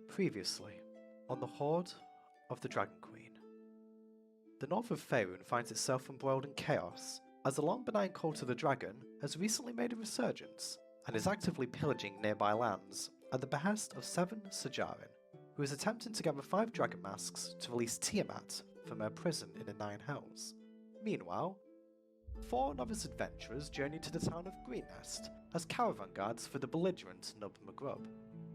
Previously, on the Hoard of the Dragon Queen. The north of Faerun finds itself embroiled in chaos, as the long benign cult of the dragon has recently made a resurgence, and is actively pillaging nearby lands at the behest of 7 Sajarin, who is attempting to gather 5 dragon masks to release Tiamat from her prison in the Nine Hells. Meanwhile, 4 novice adventurers journey to the town of Greenest as caravan guards for the belligerent Nub McGrub.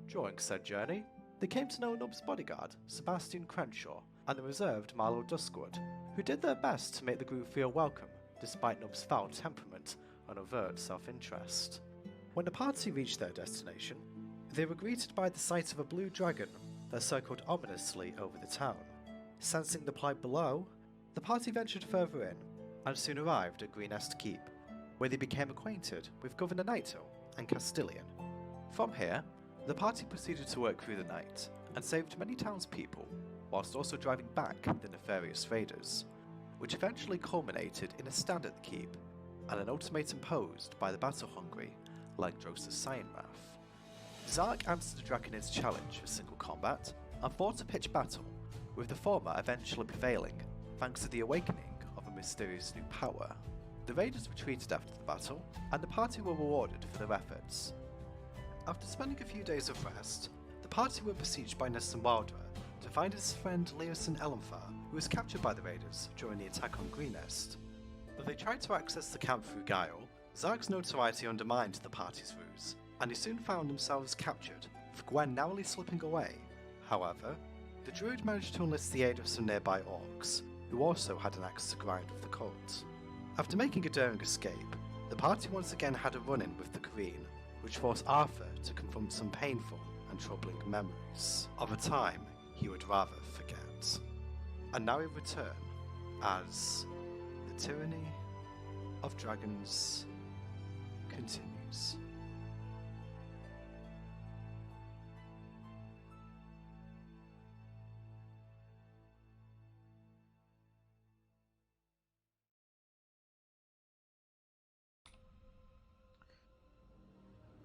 During said journey, they came to know Nub's bodyguard, Sebastian Crenshaw, and the reserved Marlowe Duskwood, who did their best to make the group feel welcome, despite Nub's foul temperament and overt self-interest. When the party reached their destination, they were greeted by the sight of a blue dragon that circled ominously over the town. Sensing the plight below, the party ventured further in, and soon arrived at Greenest Keep, where they became acquainted with Governor Naito and Castilian. From here, the party proceeded to work through the night, and saved many townspeople, whilst also driving back the nefarious raiders, which eventually culminated in a stand at the keep, and an ultimatum posed by the battle-hungry Langdrosis Cyanrath. Zark answered the Draconid's challenge for single combat, and fought a pitched battle, with the former eventually prevailing thanks to the awakening of a mysterious new power. The raiders retreated after the battle, and the party were rewarded for their efforts. After spending a few days of rest, the party were besieged by Nessun Wildra to find his friend Leosin Elenfar, who was captured by the raiders during the attack on Greenest. Though they tried to access the camp through guile, Zark's notoriety undermined the party's ruse, and they soon found themselves captured, with Gwen narrowly slipping away. However, the druid managed to enlist the aid of some nearby orcs, who also had an axe to grind with the cult. After making a daring escape, the party once again had a run-in with the Queen, which forced Arthur to confront some painful and troubling memories of a time he would rather forget. And now we return as the Tyranny of Dragons continues.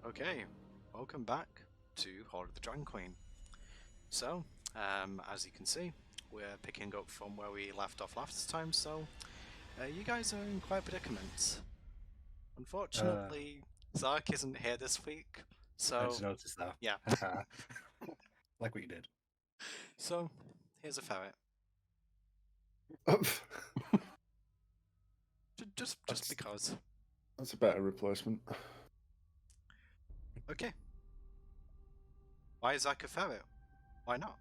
Okay, welcome back to Hoard of the Dragon Queen. So, as you can see, we're picking up from where we left off last time, so you guys are in quite a predicament. Unfortunately, Zark isn't here this week, so... I just noticed that. Yeah. Like what you did. So, here's a ferret. Just because. That's a better replacement. Okay. Why is Zark a ferret? Why not?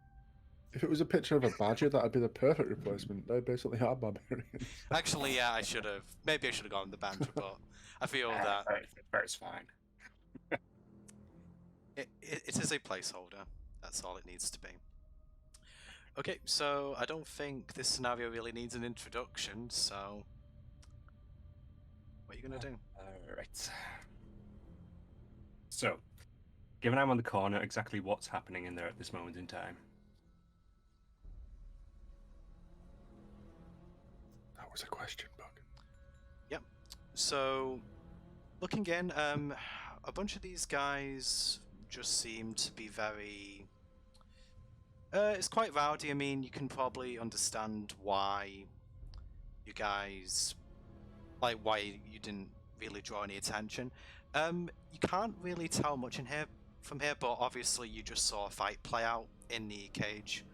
If it was a picture of a badger, that'd be the perfect replacement. They basically are barbarians. Actually, yeah, I should have. Maybe I should have gone with the badger, but I feel that Ferret's fine. it is a placeholder. That's all it needs to be. Okay, so I don't think this scenario really needs an introduction, so what are you going to do? Alright. So, given I'm on the corner, exactly what's happening in there at this moment in time? That was a question, Bug. Yep. So, looking in, a bunch of these guys just seem to be very... it's quite rowdy. I mean, you can probably understand why you guys... like, why you didn't really draw any attention. You can't really tell much in here from here, but obviously you just saw a fight play out in the cage.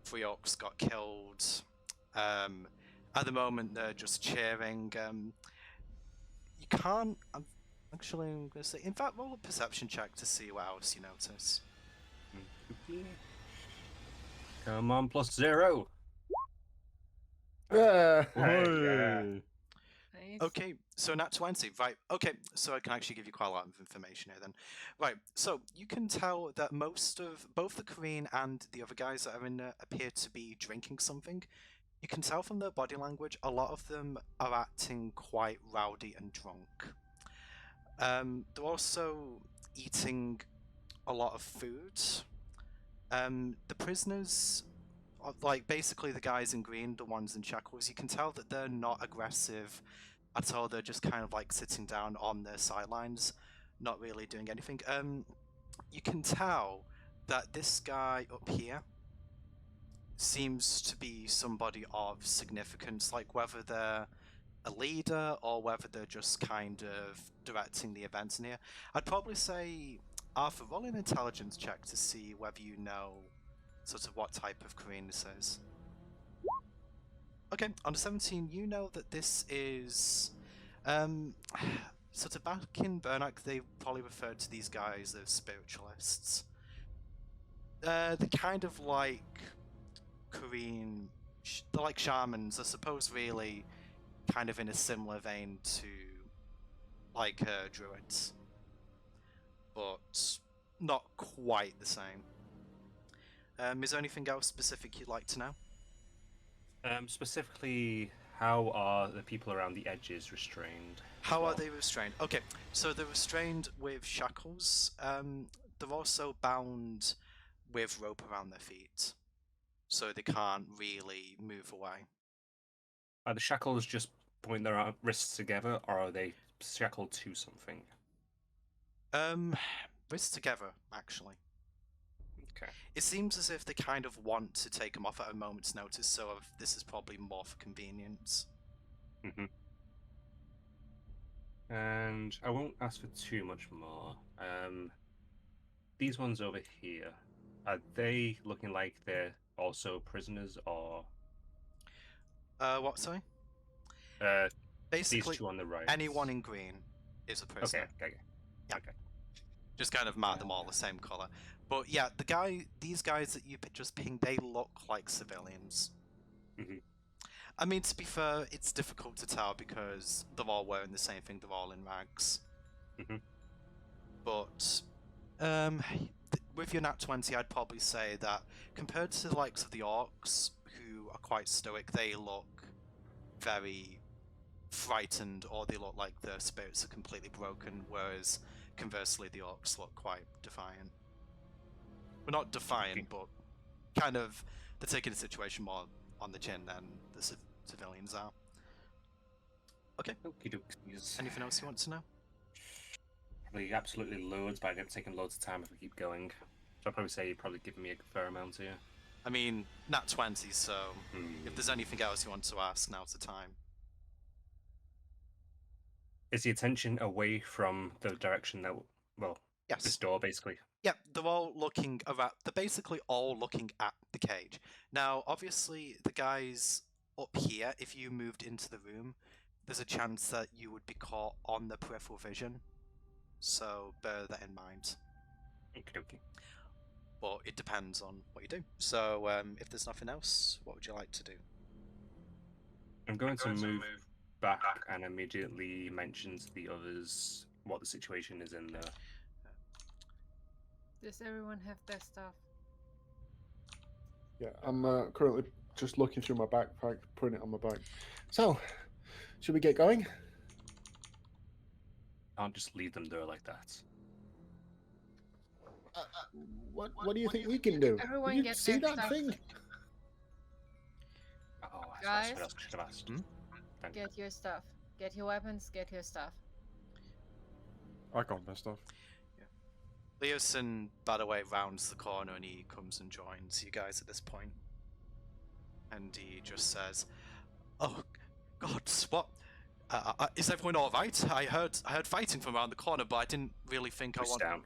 3 orcs got killed. At the moment, they're just cheering. You can't... I'm going to say... In fact, roll a perception check to see what else you notice. Come on, +0. Yeah. Hey. Nice. Okay, so nat 20, right. Okay, so I can actually give you quite a lot of information here then. Right, so you can tell that most of both the Korean and the other guys that are in there appear to be drinking something. You can tell from their body language, a lot of them are acting quite rowdy and drunk. They're also eating a lot of food. The prisoners, like basically the guys in green, the ones in shackles, you can tell that they're not aggressive at all. They're just kind of like sitting down on their sidelines, not really doing anything. You can tell that this guy up here seems to be somebody of significance, like whether they're a leader or whether they're just kind of directing the events in here. I'd probably say, Arthur, roll an intelligence check to see whether you know sort of what type of Korean this is. Okay, on the 17, you know that this is sort of back in Bernac, they probably referred to these guys as spiritualists. They're kind of like Korean, they're like shamans, I suppose, really kind of in a similar vein to like druids, but not quite the same. Is there anything else specific you'd like to know? Specifically, how are the people around the edges restrained? How are they restrained? Okay, so they're restrained with shackles. They're also bound with rope around their feet, so they can't really move away. Are the shackles just pointing their wrists together, or are they shackled to something? Wrists together, actually. Okay. It seems as if they kind of want to take them off at a moment's notice, so this is probably more for convenience. Mm-hmm. And I won't ask for too much more. These ones over here, are they looking like they're also prisoners, or What, sorry? These Basically, two on the right. anyone in green is a prisoner. Okay. Yeah. Okay. Just kind of mark them all the same color. But yeah, these guys that you just pinged, they look like civilians. Mm-hmm. I mean, to be fair, it's difficult to tell because they're all wearing the same thing. They're all in rags. Mm-hmm. But with your nat 20, I'd probably say that compared to the likes of the orcs, who are quite stoic, they look very frightened, or they look like their spirits are completely broken, whereas conversely the orcs look quite defiant. Well, not defiant, but kind of, they're taking the situation more on the chin than the civilians are. Okay. Anything else you want to know? Probably absolutely loads, but I'm taking loads of time if we keep going. So I'd probably say you're probably giving me a fair amount here. I mean, nat 20, so if there's anything else you want to ask, now's the time. Is the attention away from the direction that, well, Yes. this door, basically? Yeah, they're all looking around. They're basically all looking at the cage. Now, obviously, the guys up here, if you moved into the room, there's a chance that you would be caught on the peripheral vision. So bear that in mind. Okay. But it depends on what you do. So if there's nothing else, what would you like to do? I'm going to move back and immediately mention to the others what the situation is in there. Does everyone have their stuff? Yeah, I'm currently just looking through my backpack, putting it on my back. So, should we get going? Can't just leave them there like that. What do you think we can do? Everyone Did you get see their that stuff. thing? Oh, Guys? that's what else I should have asked. Thank you. Get your stuff. Get your weapons, get your stuff. I got my stuff. Leosin, by the way, rounds the corner and he comes and joins you guys at this point. And he just says, "Oh, God, what? Is everyone all right? I heard fighting from around the corner, but I didn't really think Push I want." down.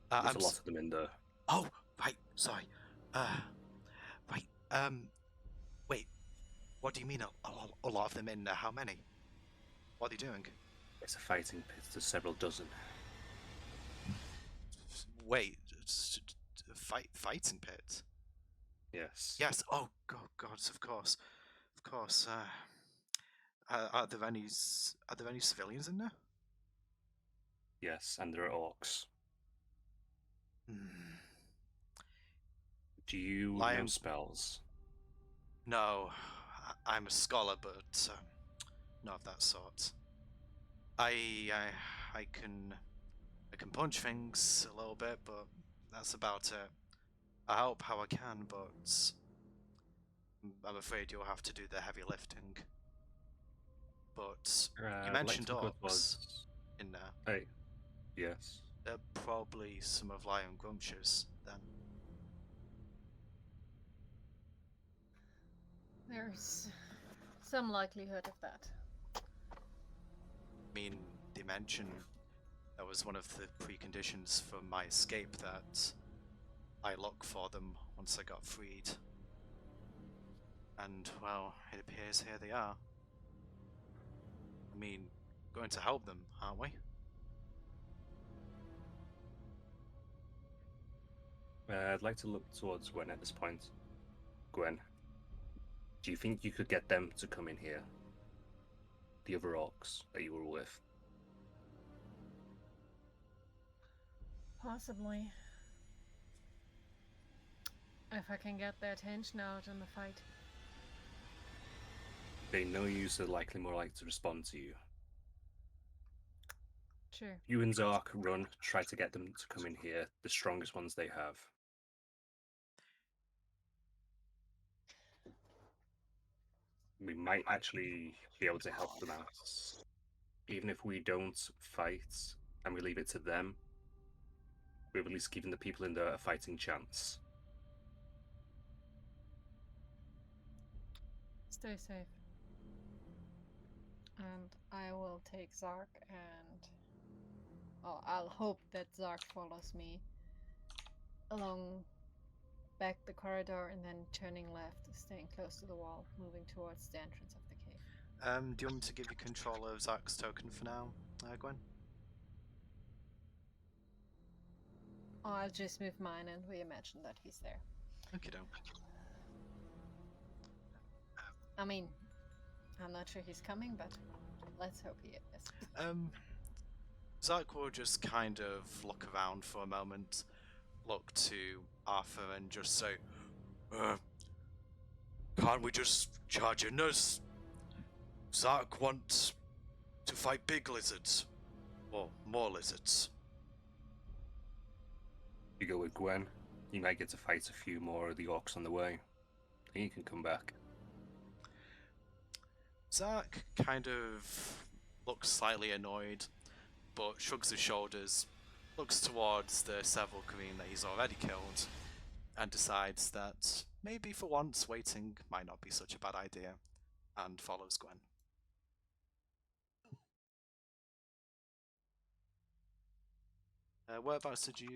There's a lot of them in there. Oh, right. Sorry. Right. Wait. What do you mean a lot of them in there? How many? What are they doing? It's a fighting pit. There's several dozen. Wait. Fighting pit? Yes. Yes. Oh, God. Of course. Of course. Are there any civilians in there? Yes, and there are orcs. Do you know spells? No, I'm a scholar, but not of that sort. I can punch things a little bit, but that's about it. I help how I can, but I'm afraid you'll have to do the heavy lifting. But you mentioned orcs in there. Hey, yes. They're probably some of Lion Grumpsh's then. There's some likelihood of that. I mean, they mentioned that was one of the preconditions for my escape, that I look for them once I got freed. And, well, it appears here they are. I mean, going to help them, aren't we? I'd like to look towards Gwen at this point. Gwen, do you think you could get them to come in here? The other orcs that you were with? Possibly. If I can get their attention out in the fight. They know you, so they're likely more likely to respond to you. True. You and Zark run, try to get them to come in here, the strongest ones they have. We might actually be able to help them out. Even if we don't fight and we leave it to them, we're at least giving the people in there a fighting chance. Stay safe. And I will take Zark and... Oh, I'll hope that Zark follows me along back the corridor and then turning left, staying close to the wall, moving towards the entrance of the cave. Do you want me to give you control of Zach's token for now, Gwen? Oh, I'll just move mine and we imagine that he's there. Okay, don't. I mean, I'm not sure he's coming, but let's hope he is. Zach will just kind of look around for a moment, look to Arthur and just say, can't we just charge in us? Zach wants to fight big lizards, or more lizards. You go with Gwen, you might get to fight a few more of the orcs on the way. Then you can come back. Zach kind of looks slightly annoyed, but shrugs his shoulders, looks towards the several green that he's already killed, and decides that maybe for once waiting might not be such a bad idea, and follows Gwen. Whereabouts did you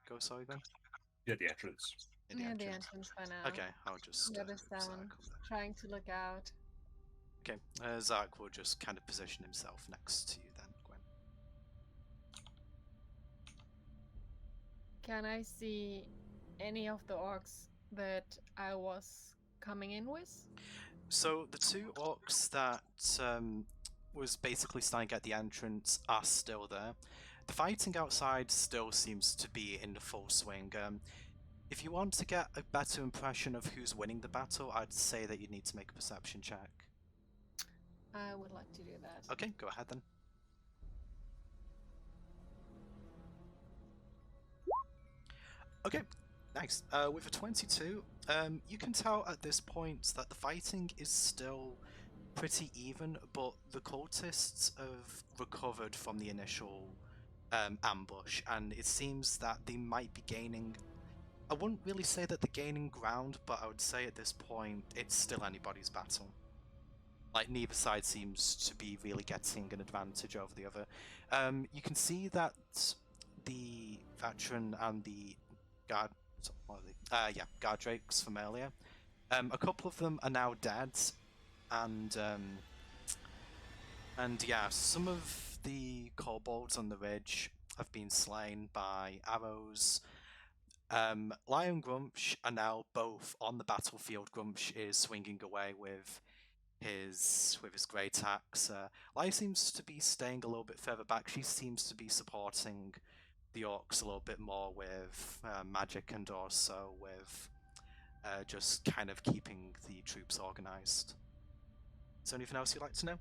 go, sorry, Gwen? Yeah, the entrance. In Near the entrance by now. Okay, I'll just... The others Zach down, over there. trying to look out. Okay, Zach will just kind of position himself next to you then, Gwen. Can I see any of the orcs that I was coming in with? So the two orcs that was basically standing at the entrance are still there. The fighting outside still seems to be in the full swing. If you want to get a better impression of who's winning the battle, I'd say that you need to make a perception check. I would like to do that. Okay, go ahead then. Okay, nice. With a 22, you can tell at this point that the fighting is still pretty even, but the cultists have recovered from the initial ambush, and it seems that they might be gaining... I wouldn't really say that they're gaining ground, but I would say at this point it's still anybody's battle. Like, neither side seems to be really getting an advantage over the other. You can see that the veteran and the guard... guard drakes from earlier, a couple of them are now dead, and yeah, some of the kobolds on the ridge have been slain by arrows. Lion Grumsh are now both on the battlefield. Grumsh is swinging away with his great axe. Lion seems to be staying a little bit further back. She seems to be supporting the orcs a little bit more with magic, and also with just kind of keeping the troops organized. Is there anything else you'd like to know?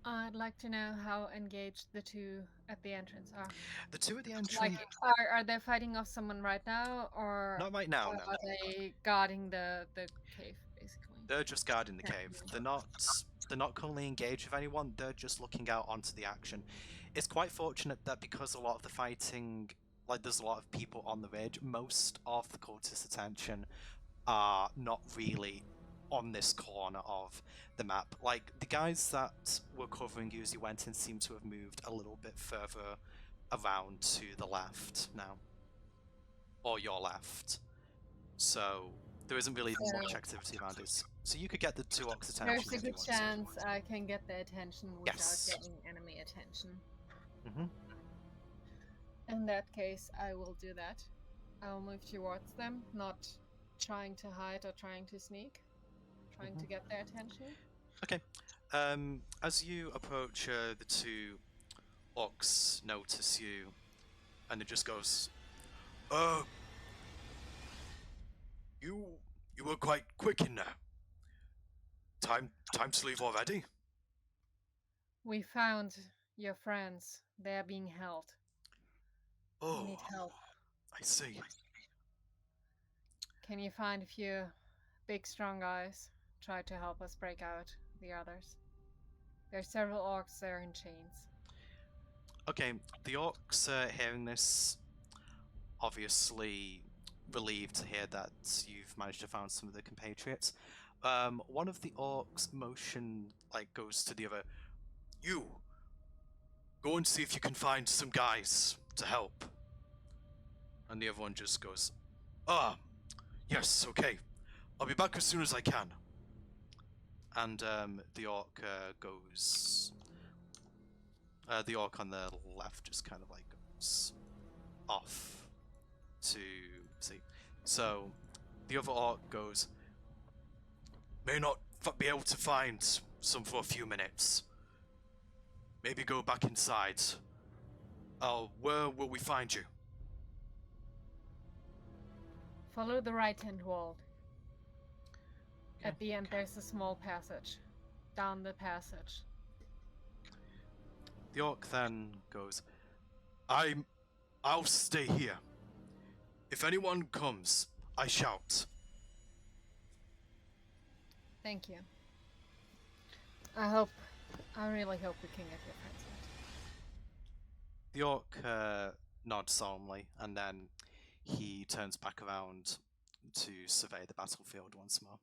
I'd like to know how engaged the two at the entrance are. The two at the entrance... Like, are they fighting off someone right now, or Not right now, or no. are they guarding the cave, basically? They're just guarding the cave. They're not They're not currently engaged with anyone, they're just looking out onto the action. It's quite fortunate that because a lot of the fighting, like there's a lot of people on the ridge, most of the cultists' attention are not really on this corner of the map. Like, the guys that were covering you as you went in seem to have moved a little bit further around to the left now. Or your left. So, there isn't really much activity around it. So you could get the two orcs' attention There's a if you good want chance I can get the attention without Yes. getting enemy attention. Mm-hmm. In that case, I will do that. I'll move towards them, not trying to hide or trying to sneak. Trying to get their attention. Okay. As you approach, the two orcs notice you, and it just goes, you were quite quick in there. Time to leave already? We found your friends. They are being held. Oh, We need help. I see. Can you find a few big, strong guys? Try to help us break out the others. There's several orcs there in chains. Okay, the orcs hearing this, obviously relieved to hear that you've managed to find some of the compatriots. One of the orcs goes to the other. You! Go and see if you can find some guys to help. And the other one just goes, yes, okay. I'll be back as soon as I can. And the orc goes... the orc on the left just kind of like goes off to see. So the other orc goes, may not be able to find some for a few minutes. Maybe go back inside. Where will we find you? Follow the right-hand wall. Okay. At the end, there's a small passage. Down the passage. The orc then goes, I'll stay here. If anyone comes, I shout. Thank you. I really hope we can get your friends out. The orc nods solemnly, and then he turns back around to survey the battlefield once more.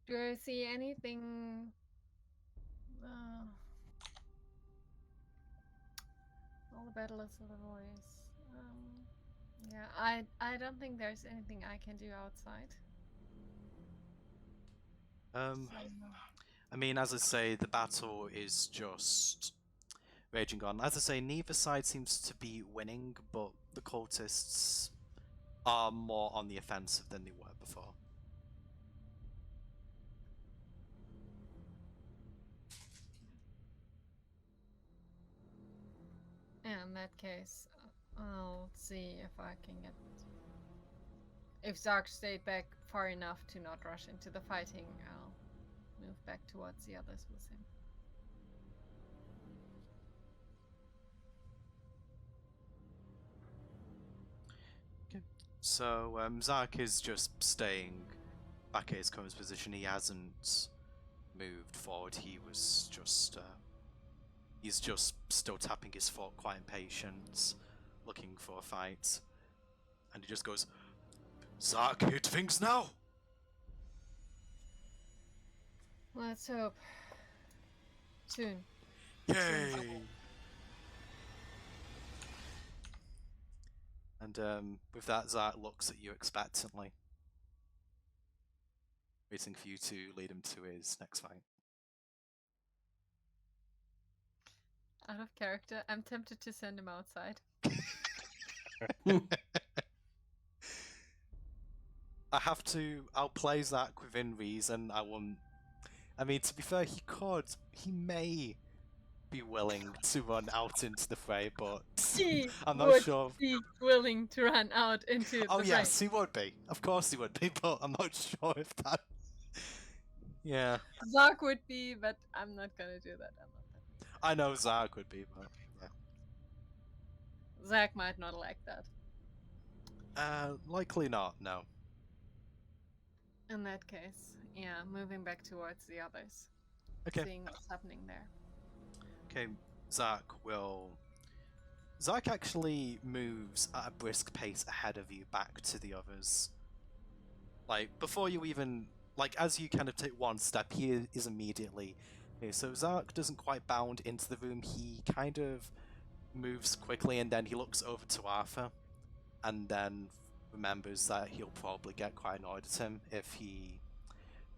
Do I see anything? All the battle is of the voice. Yeah, I don't think there's anything I can do outside. I mean, as I say, the battle is just raging on. As I say, neither side seems to be winning, but the cultists are more on the offensive than they were before. In that case, I'll see if I can get... If Zark stayed back far enough to not rush into the fighting, I'll move back towards the others with him. Okay. So, Zark is just staying back at his current position. He hasn't moved forward. He was just... he's just still tapping his foot, quite impatient, looking for a fight. And he just goes, Zark, hit things now! Let's hope. Soon. Yay! And with that, Zark looks at you expectantly, waiting for you to lead him to his next fight. Out of character, I'm tempted to send him outside. I'll play Zach within reason. I mean, to be fair, he may be willing to run out into the fray, but I'm not sure. He would be willing to run out into the Oh fray. yes, he would be. Of course he would be, but I'm not sure if that... Yeah. Zark would be, but I'm not gonna do that. I know Zark would be, but yeah. Zark might not like that. Likely not, no. In that case, yeah, moving back towards the others. Okay. Seeing what's happening there. Okay, Zark actually moves at a brisk pace ahead of you back to the others. Like, before you even... Like, as you kind of take one step, he is immediately... Okay, so Zark doesn't quite bound into the room, he kind of moves quickly and then he looks over to Arthur and then remembers that he'll probably get quite annoyed at him if he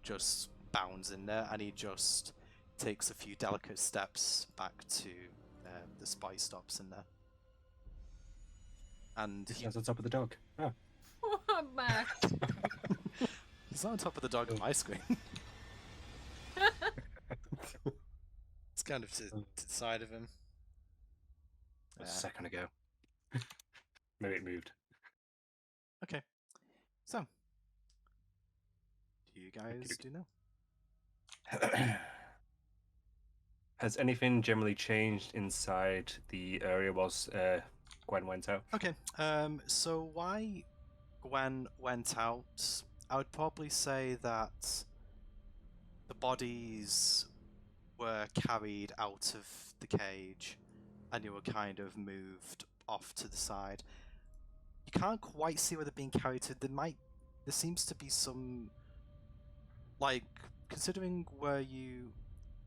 just bounds in there, and he just takes a few delicate steps back to the spy stops in there. And He's on top of the dog. Oh. Max. he's on top of the dog on my screen. It's kind of to the side of him. A second ago. Maybe it moved. Okay. So, do you guys do now? Has anything generally changed inside the area whilst Gwen went out? Okay. So why Gwen went out? I would probably say that the bodies were carried out of the cage, and you were kind of moved off to the side. You can't quite see where they're being carried to. There seems to be some, like, considering where you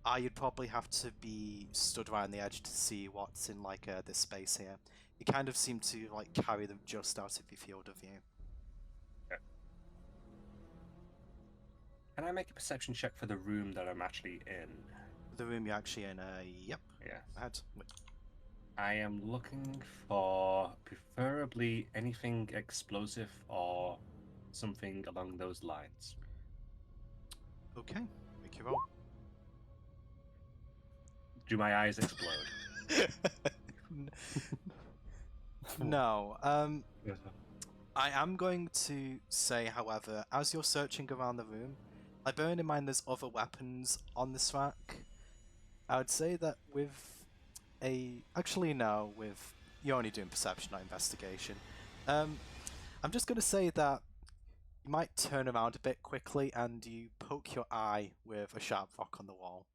are, you'd probably have to be stood around the edge to see what's in, like, this space here. You kind of seem to, like, carry them just out of your field of view. Okay. Can I make a perception check for the room that I'm actually in? The room you're actually in, yep. Yes. I I am looking for preferably anything explosive or something along those lines. Okay, make your roll. Do my eyes explode? No. I am going to say, however, as you're searching around the room, like, bearing in mind there's other weapons on this rack, I would say that with actually no, you're only doing perception, not investigation. I'm just going to say that you might turn around a bit quickly and you poke your eye with a sharp rock on the wall.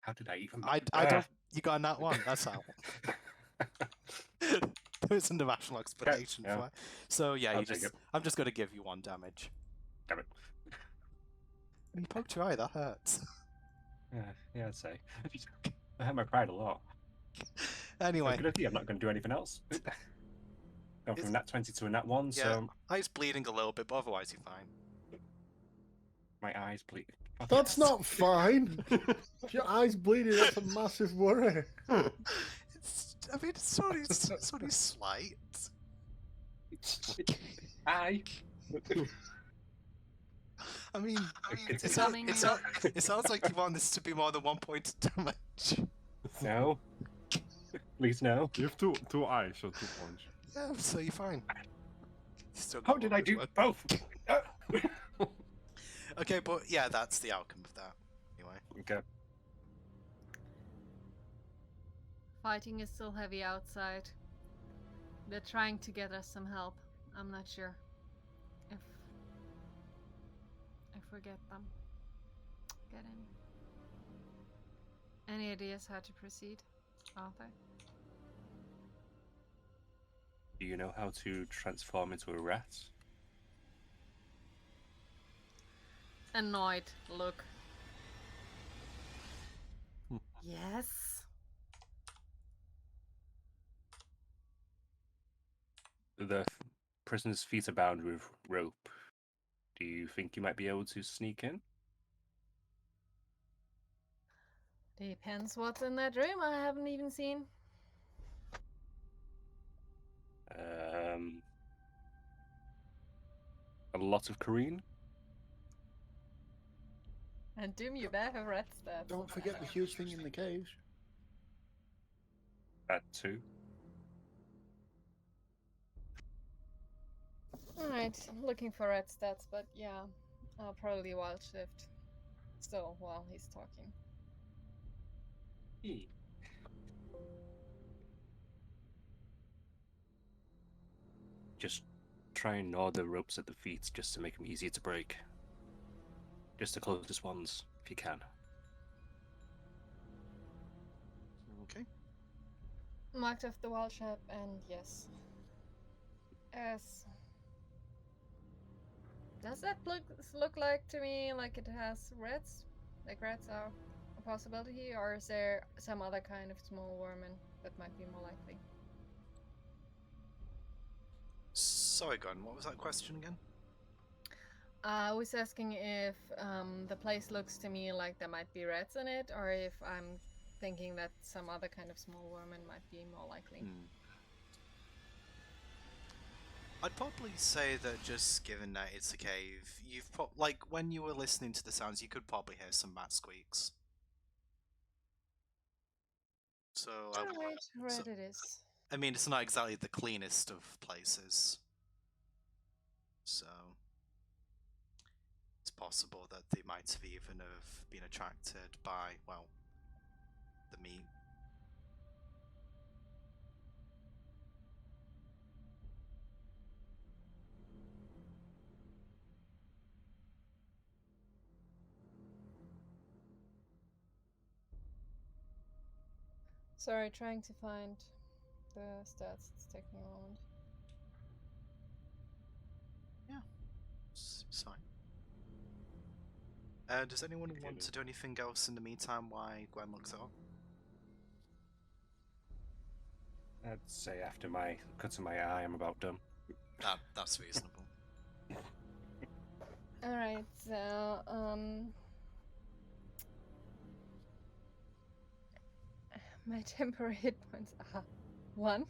How did I even... I don't... You got a nat one, that's how. There isn't a rational explanation for it. So yeah, I'm just going to give you 1 damage. Damn it. You poked your eye, that hurts. Yeah, I'd say. I hurt my pride a lot. Anyway. I'm not going to do anything else. Going from nat 20 to a nat 1, yeah, so... eye's bleeding a little bit, but otherwise you're fine. My eyes bleed. That's not fine. If your eyes bleeding, that's a massive worry. It's only slight. Aye. I mean, it sounds like you want this to be more than 1 point of damage. No. Please no. You have two eyes, so 2 points. Yeah, so you're fine. How did I do both? Okay, but yeah, that's the outcome of that. Anyway. Okay. Fighting is still heavy outside. They're trying to get us some help. I'm not sure if we get them. Get in. Any ideas how to proceed, Arthur? Do you know how to transform into a rat? Annoyed look. Yes. The prisoner's feet are bound with rope. Do you think you might be able to sneak in? Depends what's in that room. I haven't even seen. A lot of Korean? And Doom, you better have red stats. Don't forget the huge thing in the cage. That too. Alright, looking for red stats, but yeah, I'll probably wild shift still while he's talking. just try and gnaw the ropes at the feet just to make them easier to break. Just the closest ones, if you can. Okay. Marked off the wall shop, and yes. As does that look like to me like it has rats? Like rats are a possibility, or is there some other kind of small vermin that might be more likely? Sorry, Gordon, what was that question again? I was asking if the place looks to me like there might be rats in it, or if I'm thinking that some other kind of small vermin might be more likely. I'd probably say that just given that it's a cave, you've like when you were listening to the sounds, you could probably hear some rat squeaks. So Alright, rat it is. I mean, it's not exactly the cleanest of places. So it's possible that they might have even have been attracted by, well, the meat. Sorry, trying to find the stats. It's taking a moment. It's fine. Does anyone want to do anything else in the meantime while Gwen looks it up? I'd say after my cut of my eye, I'm about done. That's reasonable. Alright, so my temporary hit points are 1. Your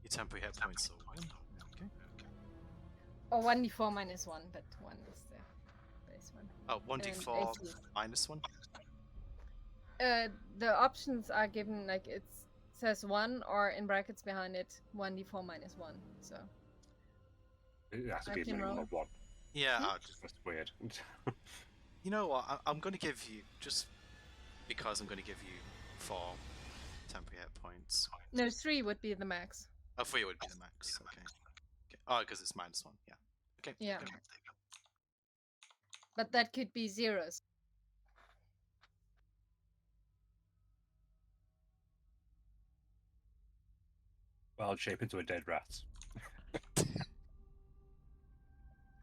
temporary hit points are 1. Okay. Or 1d4 minus 1, but 1 is the base one. Oh, 1d4 AC. minus 1? The options are given, like it says 1, or in brackets behind it, 1d4 minus 1, so. It has to I be a can minimum roll. of 1. Yeah, That's weird. you know what? I'm going to give you, just because I'm going to give you 4 temporary hit points. No, 3 would be the max. Oh, 3 would be the max. Okay. Oh, because it's minus 1. Yeah. Okay. Yeah. Okay. But that could be zeros. Well, I'll shape into a dead rat.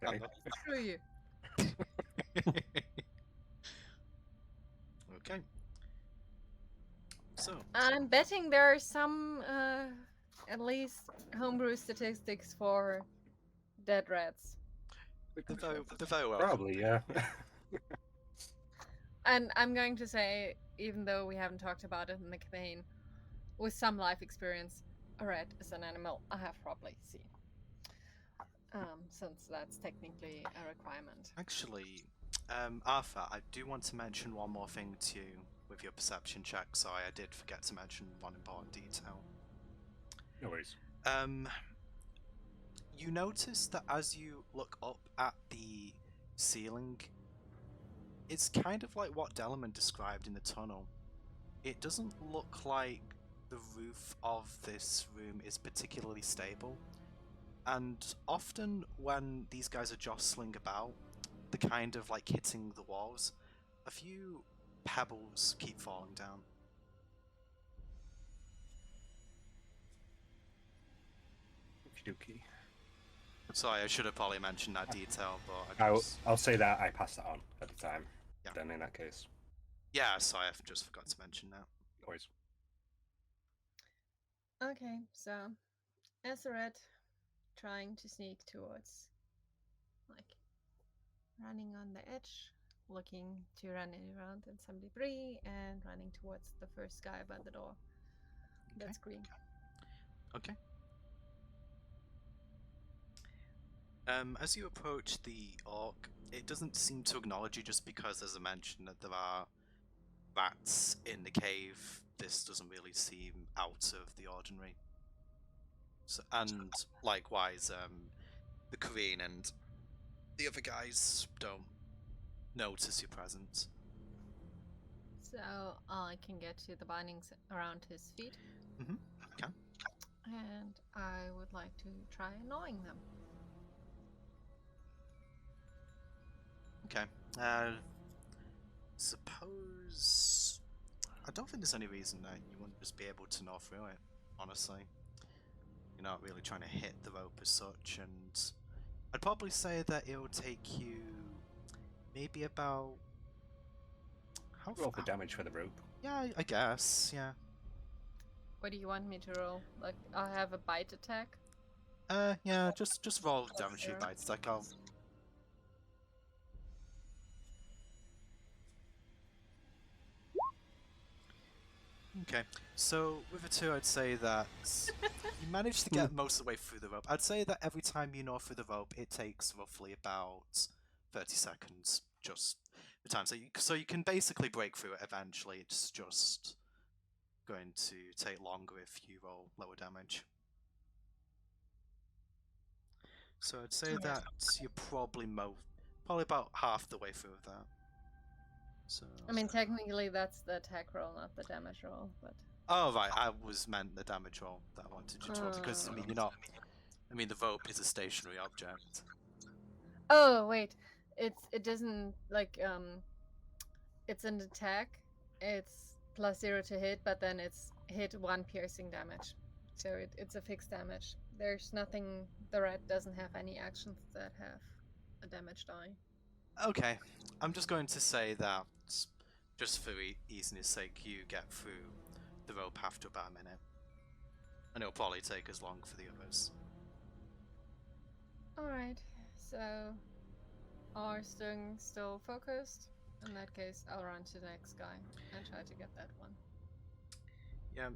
Okay. Screw you. Okay. So. I'm betting there are some, at least, homebrew statistics for dead rats. The very well. Probably, yeah. And I'm going to say, even though we haven't talked about it in the campaign, with some life experience, a rat is an animal I have probably seen. Since that's technically a requirement. Actually, Arthur, I do want to mention one more thing to you with your perception check. Sorry, I did forget to mention one important detail. No worries. You notice that as you look up at the ceiling, it's kind of like what Delman described in the tunnel. It doesn't look like the roof of this room is particularly stable. And often when these guys are jostling about, the kind of like hitting the walls, a few pebbles keep falling down. Okey-dokey. Sorry, I should have probably mentioned that detail, but I'll say that I passed that on at the time. Yeah. Then in that case. Yeah, sorry, I just forgot to mention that. No worries. Okay, so as a rat trying to sneak towards, like, running on the edge, looking to run around in some debris, and running towards the first guy by the door. That's green. Okay. As you approach the orc, it doesn't seem to acknowledge you just because, as I mentioned, that there are rats in the cave. This doesn't really seem out of the ordinary. So, and likewise, the Korean and the other guys don't notice your presence. So I can get to the bindings around his feet. Mm-hmm. Okay. And I would like to try annoying them. Okay. Suppose I don't think there's any reason that you wouldn't just be able to gnaw through it. Honestly, you're not really trying to hit the rope as such, and I'd probably say that it will take you maybe about how Roll for far? damage for the rope. Yeah, I guess. Yeah. What do you want me to roll? Like, I have a bite attack? Yeah. Just roll damage for your Sure. bites. Like I'll. Okay, so with a 2, I'd say that you managed to get most of the way through the rope. I'd say that every time you gnaw through the rope, it takes roughly about 30 seconds, just the time. So you can basically break through it eventually. It's just going to take longer if you roll lower damage. So I'd say that you're probably about half the way through with that. So. I mean, technically that's the attack roll, not the damage roll, but... Oh right, I was meant the damage roll that I wanted you to roll because I mean you're not. I mean the rope is a stationary object. Oh, wait. It doesn't, like, it's an attack. It's +0 to hit, but then it's hit 1 piercing damage. So it's a fixed damage. There's nothing... The red doesn't have any actions that have a damage die. Okay, I'm just going to say that just for easiness sake, you get through the rope after about a minute, and it'll probably take as long for the others. Alright, so... Are Stung still focused? In that case, I'll run to the next guy and try to get that one. Yeah,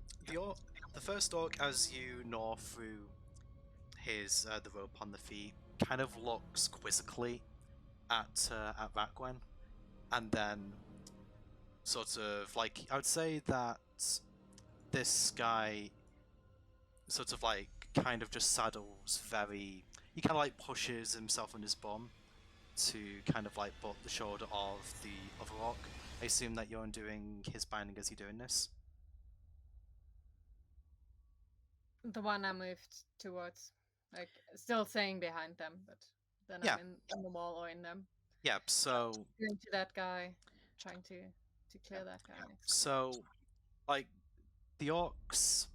the first orc, as you gnaw through his the rope on the feet, kind of looks quizzically at Rakwen, and then sort of like I would say that this guy sort of like kind of just saddles very. He kind of like pushes himself on his bum to kind of like butt the shoulder of the other orc. I assume that you're undoing his binding as you're doing this. The one I moved towards, like, still staying behind them, but then Yeah. I'm in the wall or in them. Yeah, so Going to that guy, trying to clear that guy next. so like the orcs,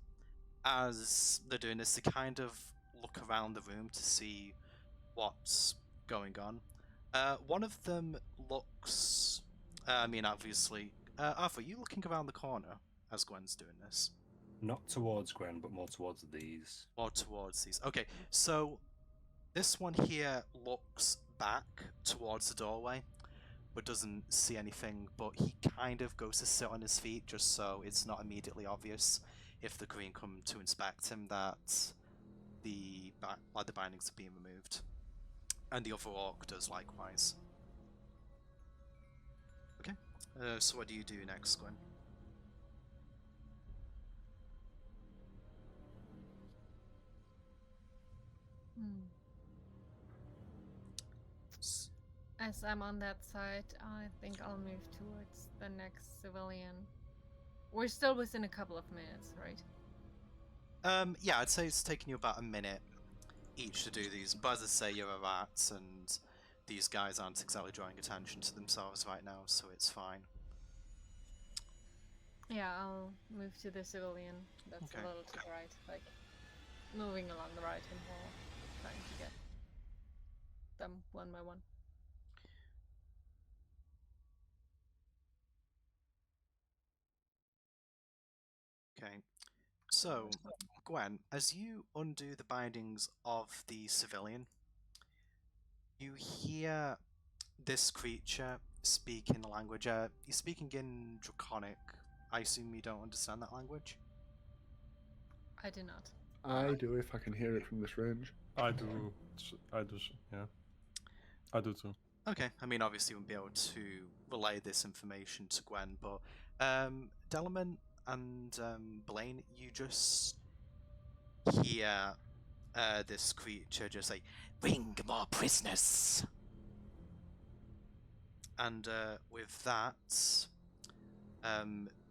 as they're doing this, they kind of look around the room to see what's going on. One of them looks. I mean, obviously, Arthur, are you looking around the corner as Gwen's doing this? Not towards Gwen, but more towards these. More towards these. Okay, so this one here looks back towards the doorway, but doesn't see anything. But he kind of goes to sit on his feet just so it's not immediately obvious if the Green come to inspect him that the bindings are being removed. And the other orc does likewise. Okay, so what do you do next, Gwen? As I'm on that side, I think I'll move towards the next civilian. We're still within a couple of minutes, right? Yeah, I'd say it's taking you about a minute each to do these. But as I say, you're a rat, and these guys aren't exactly drawing attention to themselves right now, so it's fine. Yeah, I'll move to the civilian. That's Okay. a little to the right, like moving along the right hand wall, trying to get them one by one. Okay, so Gwen, as you undo the bindings of the civilian, you hear this creature speak in a language. He's speaking in Draconic. I assume you don't understand that language? I do not. I do if I can hear it from this range. I do. Yeah. I do too. Okay, I mean, obviously, you wouldn't be able to relay this information to Gwen, but Delament and Blaine, you just hear this creature just say, "Bring more prisoners!" And with that,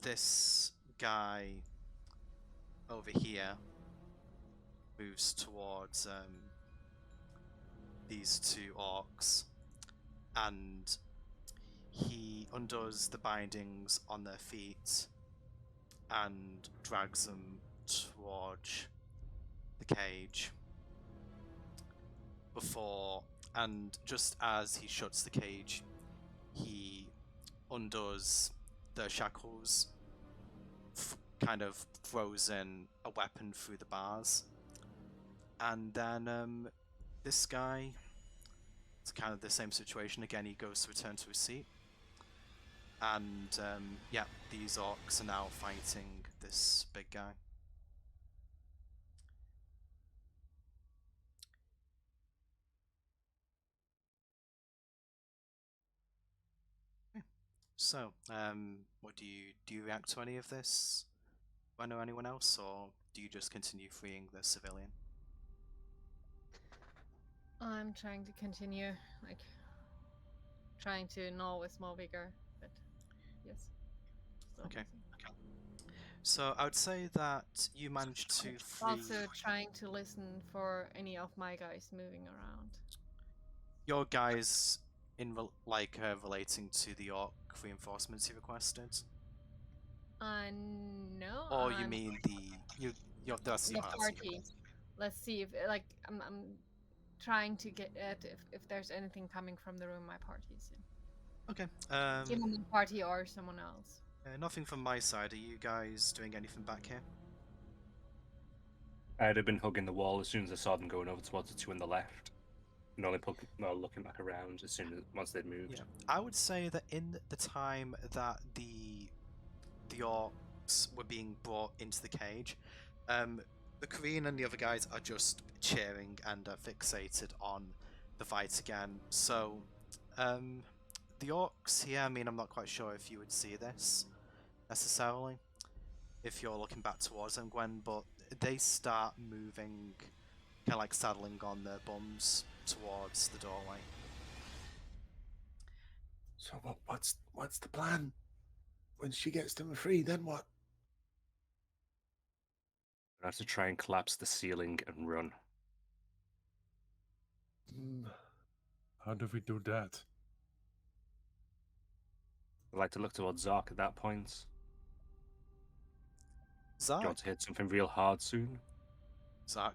this guy over here moves towards these two orcs, and he undoes the bindings on their feet and drags them towards the cage. And just as he shuts the cage, he undoes the shackles, kind of throws in a weapon through the bars, and then this guy, it's kind of the same situation again. He goes to return to his seat, and yeah, these orcs are now fighting this big guy. So, what do you react to any of this? I know anyone else, or do you just continue freeing the civilian? I'm trying to continue, like, trying to gnaw with more vigor, but yes. Still Okay. missing. So I would say that you managed to free. Also trying to listen for any of my guys moving around. Your guys relating to the orc reinforcements you requested, No. or you mean that's the the party. Let's see if I'm trying to get at if there's anything coming from the room my party's in. Okay. Either my party or someone else. Nothing from my side. Are you guys doing anything back here? I'd have been hugging the wall as soon as I saw them going over towards the two on the left, and only looking back around as soon as once they'd moved. Yeah. I would say that in the time that the orcs were being brought into the cage, the Korean and the other guys are just cheering and are fixated on the fight again. So, the orcs here, I mean, I'm not quite sure if you would see this necessarily if you're looking back towards them, Gwen, but they start moving, kind of like saddling on their bums towards the doorway. So what's the plan? When she gets them free, then what? I have to try and collapse the ceiling and run. How do we do that? I'd like to look towards Zark at that point. Do you Zark want to hit something real hard soon?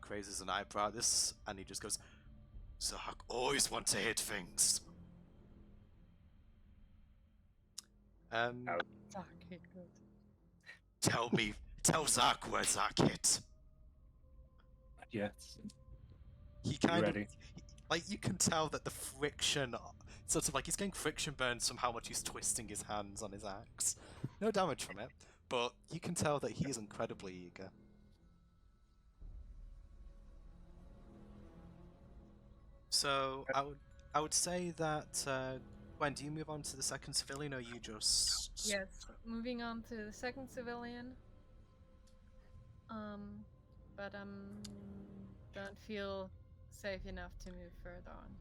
raises an eyebrow at this, and he just goes, Zark always want to hit things. Zark hit good. Tell Zark where Zark hit. Not yet. He kind ready? of, like, you can tell that the friction, sort of like he's getting friction burns from how much he's twisting his hands on his axe. No damage from it, but you can tell that he is incredibly eager. So I would say that Gwen, do you move on to the second civilian, or you just? Yes. Moving on to the second civilian. But don't feel safe enough to move further on.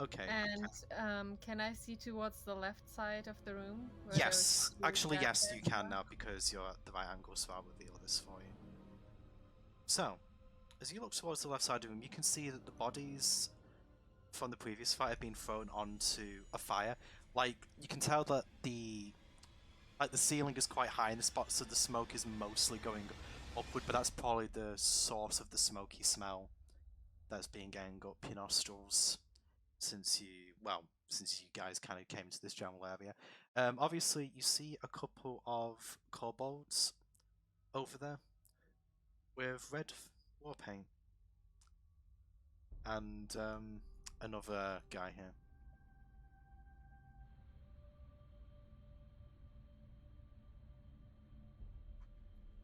Okay. And can I see towards the left side of the room? where Yes, those two actually, yes, guys you can are? now because you're at the right angle, so I'll reveal this for you. So, as you look towards the left side of the room, you can see that the bodies from the previous fight have been thrown onto a fire. Like, you can tell that the ceiling is quite high in the spot, so the smoke is mostly going upward, but that's probably the source of the smoky smell that's been getting up your nostrils since you guys kind of came to this general area. Obviously, you see a couple of kobolds over there with red war paint, and another guy here.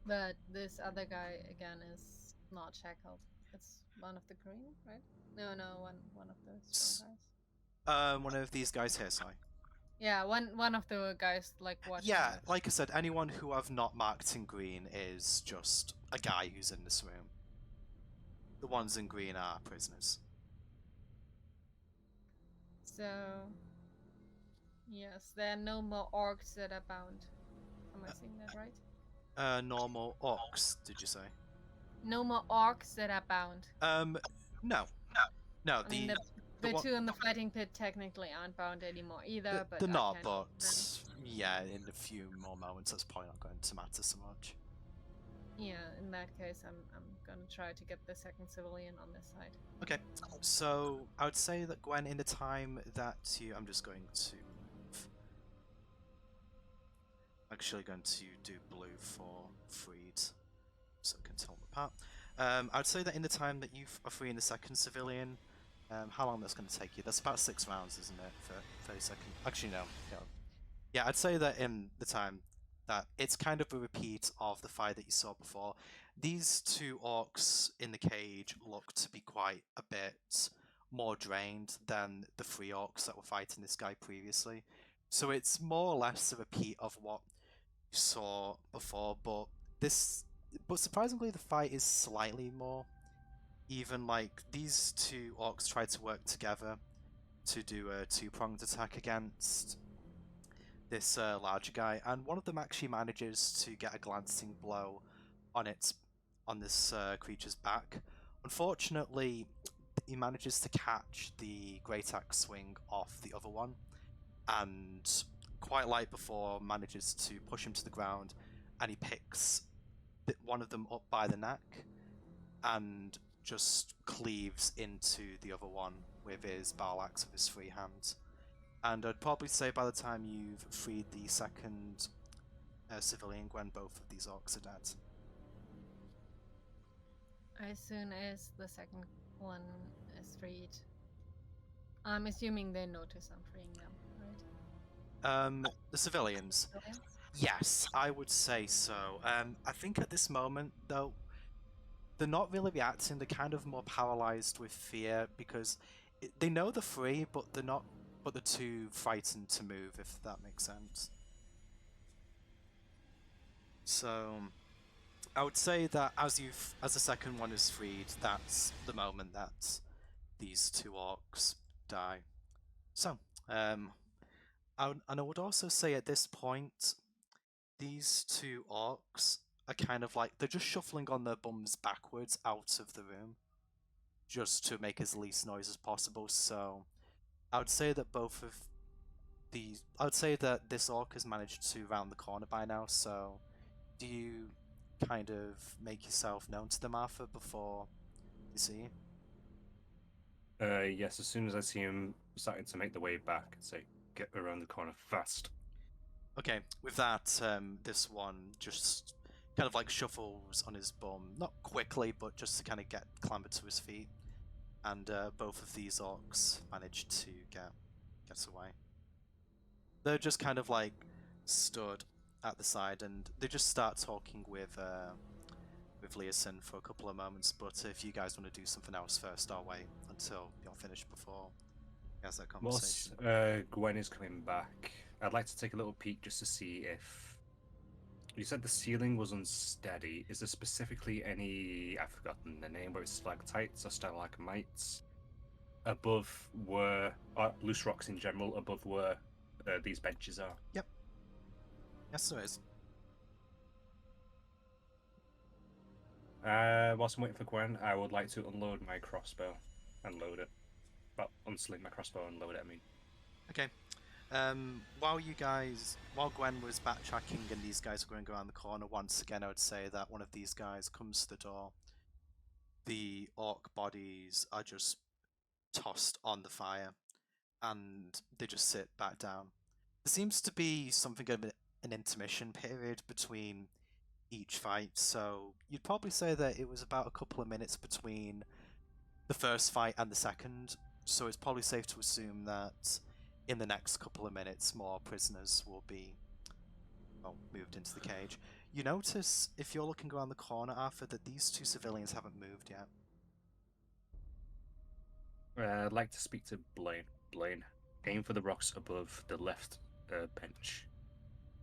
But this other guy again is not shackled. It's one of the green, right? No, one of those strong guys. One of these guys here, sorry. Yeah, one of the guys like watching. Yeah, us. like I said, anyone who I've not marked in green is just a guy who's in this room. The ones in green are prisoners. So yes, there are no more orcs that are bound. Am I saying that right? Normal orcs, did you say? no more orcs that are bound. No. I mean, the one- two in the fighting pit technically aren't bound anymore either, but they're I not, can't but them. yeah, in a few more moments, that's probably not going to matter so much. Yeah, in that case, I'm gonna try to get the second civilian on this side. Okay, so I would say that Gwen, in the time that you, I'm just going to actually going to do blue for freed, so I can tell them apart. I would say that in the time that you are freeing the second civilian, how long that's going to take you? That's about 6 rounds, isn't it? For 30 seconds. Actually, no. Yeah, I'd say that in the time that it's kind of a repeat of the fight that you saw before. These two orcs in the cage look to be quite a bit more drained than the 3 orcs that were fighting this guy previously. So it's more or less a repeat of what you saw before, but surprisingly the fight is slightly more even. Like, these two orcs tried to work together to do a 2-pronged attack against this larger guy, and one of them actually manages to get a glancing blow on this creature's back. Unfortunately, he manages to catch the great axe swing off the other one, and quite light before manages to push him to the ground, and he picks one of them up by the neck and just cleaves into the other one with his battle axe with his free hand. And I'd probably say by the time you've freed the second civilian, Gwen, both of these orcs are dead. As soon as the second one is freed, I'm assuming they notice I'm freeing them, right? The civilians. Civilians? Yes, I would say so. I think at this moment, though, they're not really reacting. They're kind of more paralyzed with fear because they know they're free, but they're not. But they're too frightened to move, if that makes sense. So, I would say that as the second one is freed, that's the moment that these two orcs die. So, and I would also say at this point, these two orcs are kind of like, they're just shuffling on their bums backwards out of the room, just to make as least noise as possible. So, I would say that I would say that this orc has managed to round the corner by now, so do you kind of make yourself known to them, Arthur, before you see? Yes, as soon as I see him starting to make the way back, I'd say, get around the corner fast. Okay, with that, this one just kind of like shuffles on his bum, not quickly, but just to kind of clamber to his feet. And both of these orcs manage to get away. They're just kind of like stood at the side, and they just start talking with Leosin for a couple of moments. But if you guys want to do something else first, I'll wait until you're finished before he has that conversation. Whilst Gwen is coming back, I'd like to take a little peek just to see if... You said the ceiling was unsteady. Is there specifically any, I've forgotten the name, where it's stalactites or stalagmites above where, or loose rocks in general, above where these benches are? Yep. Yes, there is. Whilst I'm waiting for Gwen, I would like to unload my crossbow and load it. Well, unsling my crossbow and load it, I mean. Okay. While Gwen was backtracking and these guys were going around the corner, once again I would say that one of these guys comes to the door. The orc bodies are just tossed on the fire, and they just sit back down. There seems to be something of an intermission period between each fight, so you'd probably say that it was about a couple of minutes between the first fight and the second, so it's probably safe to assume that in the next couple of minutes more prisoners will be moved into the cage. You notice, if you're looking around the corner, Arthur, that these two civilians haven't moved yet. I'd like to speak to Blaine. Blaine, aim for the rocks above the left bench.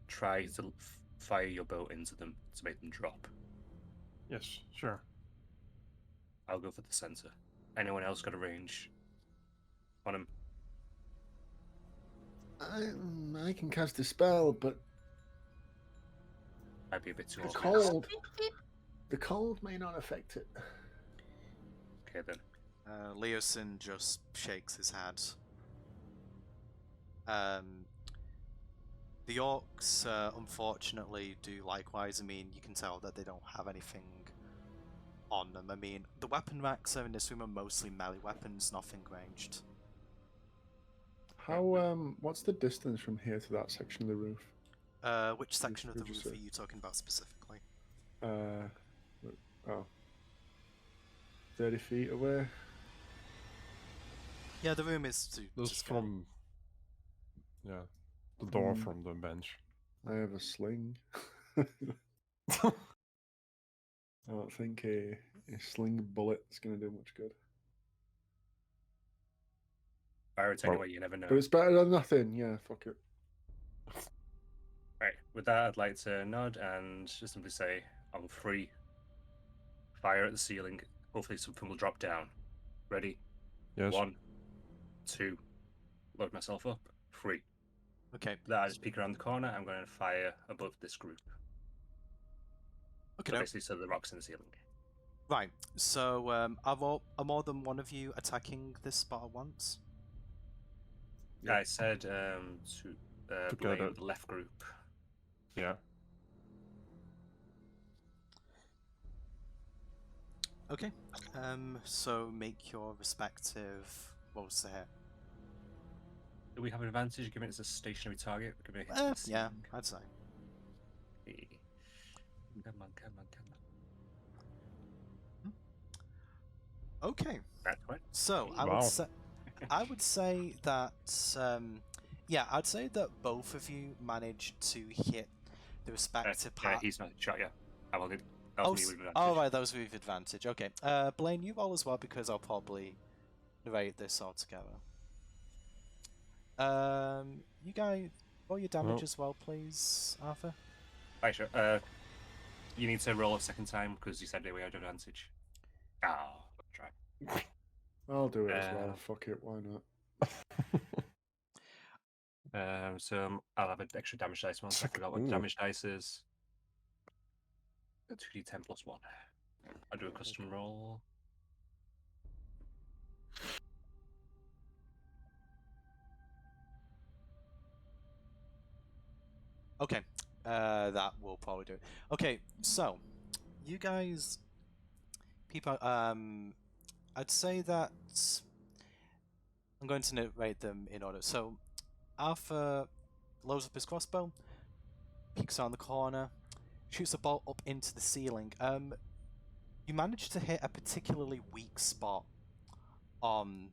Try to fire your bow into them to make them drop. Yes, sure. I'll go for the center. Anyone else got a range on him? I can cast a spell, but Might be a bit too it's obvious. cold. The cold may not affect it. Okay then. Leosin just shakes his head. The orcs, unfortunately, do likewise. I mean, you can tell that they don't have anything on them. I mean, the weapon racks in this room are mostly melee weapons, nothing ranged. How what's the distance from here to that section of the roof? Which section of the would you roof say? are you talking about specifically? 30 feet away. Yeah, the room is to That's scale. from. Yeah, the door Hmm. from the bench. I have a sling. I don't think a sling bullet is going to do much good. Fire it Well- anyway, you never know. But it's better than nothing. Yeah, fuck it. Right, with that, I'd like to nod and just simply say, on 3, fire at the ceiling. Hopefully something will drop down. Ready? Yes. 1, 2, load myself up. 3. Okay. That I just peek around the corner. I'm going to fire above this group. Okay. So No. basically, so the rocks in the ceiling. Right. So, are more than one of you attacking this spot at once? Yeah. I said to blame Together. the left group. Yeah. Okay. So make your respective rolls to hit. Do we have an advantage given it's a stationary target? We're gonna hit the Yeah, ceiling. I'd say. Hey. Come on, come on, come on. Okay. That's right. So I Wow. would say that yeah, I'd say that both of you managed to hit the respective part. He's not shot yet. I will get. That Oh, was me with advantage. oh, right, that was with advantage. Okay. Blaine, you roll as well because I'll probably narrate this all together. You guys roll your damage Oh. as well, please, Arthur. Right, sure. You need to roll a second time because you said we had advantage. Oh, try. I'll do it as well. Uh, Fuck it. Why not? So I'll have an extra damage dice once I forgot what Ooh. damage dice is. 2d10 plus 1. I'll do a custom roll. Okay. That will probably do it. Okay, so you guys, people, I'd say that I'm going to narrate them in order. So Arthur loads up his crossbow, peeks around the corner, shoots a bolt up into the ceiling. You manage to hit a particularly weak spot on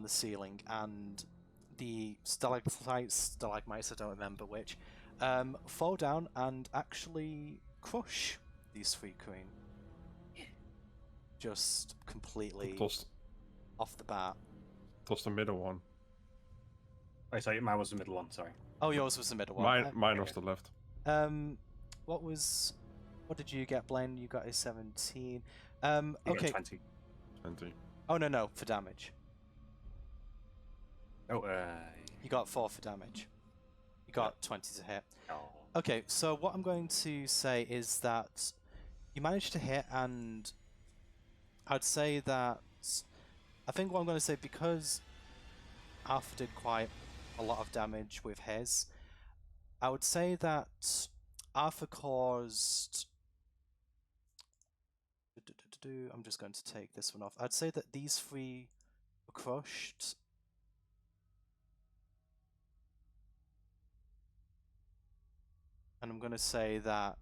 the ceiling, and the stalagmites, I don't remember which, fall down and actually crush these 3 queen. Just completely It was off the bat. the middle one. Oh, sorry, mine was the middle one. Sorry. Oh, yours was the middle one. Mine was the left. What did you get, Blaine? You got a 17. You got Okay. 20. 20. Oh no, for damage. Oh, You got 4 for damage. You got 20 to hit. oh. Okay, so what I'm going to say is that you managed to hit, and I'd say that I think what I'm going to say, because Alpha did quite a lot of damage with his, I would say that Alpha caused. I'm just going to take this one off. I'd say that these 3 were crushed. And I'm going to say that,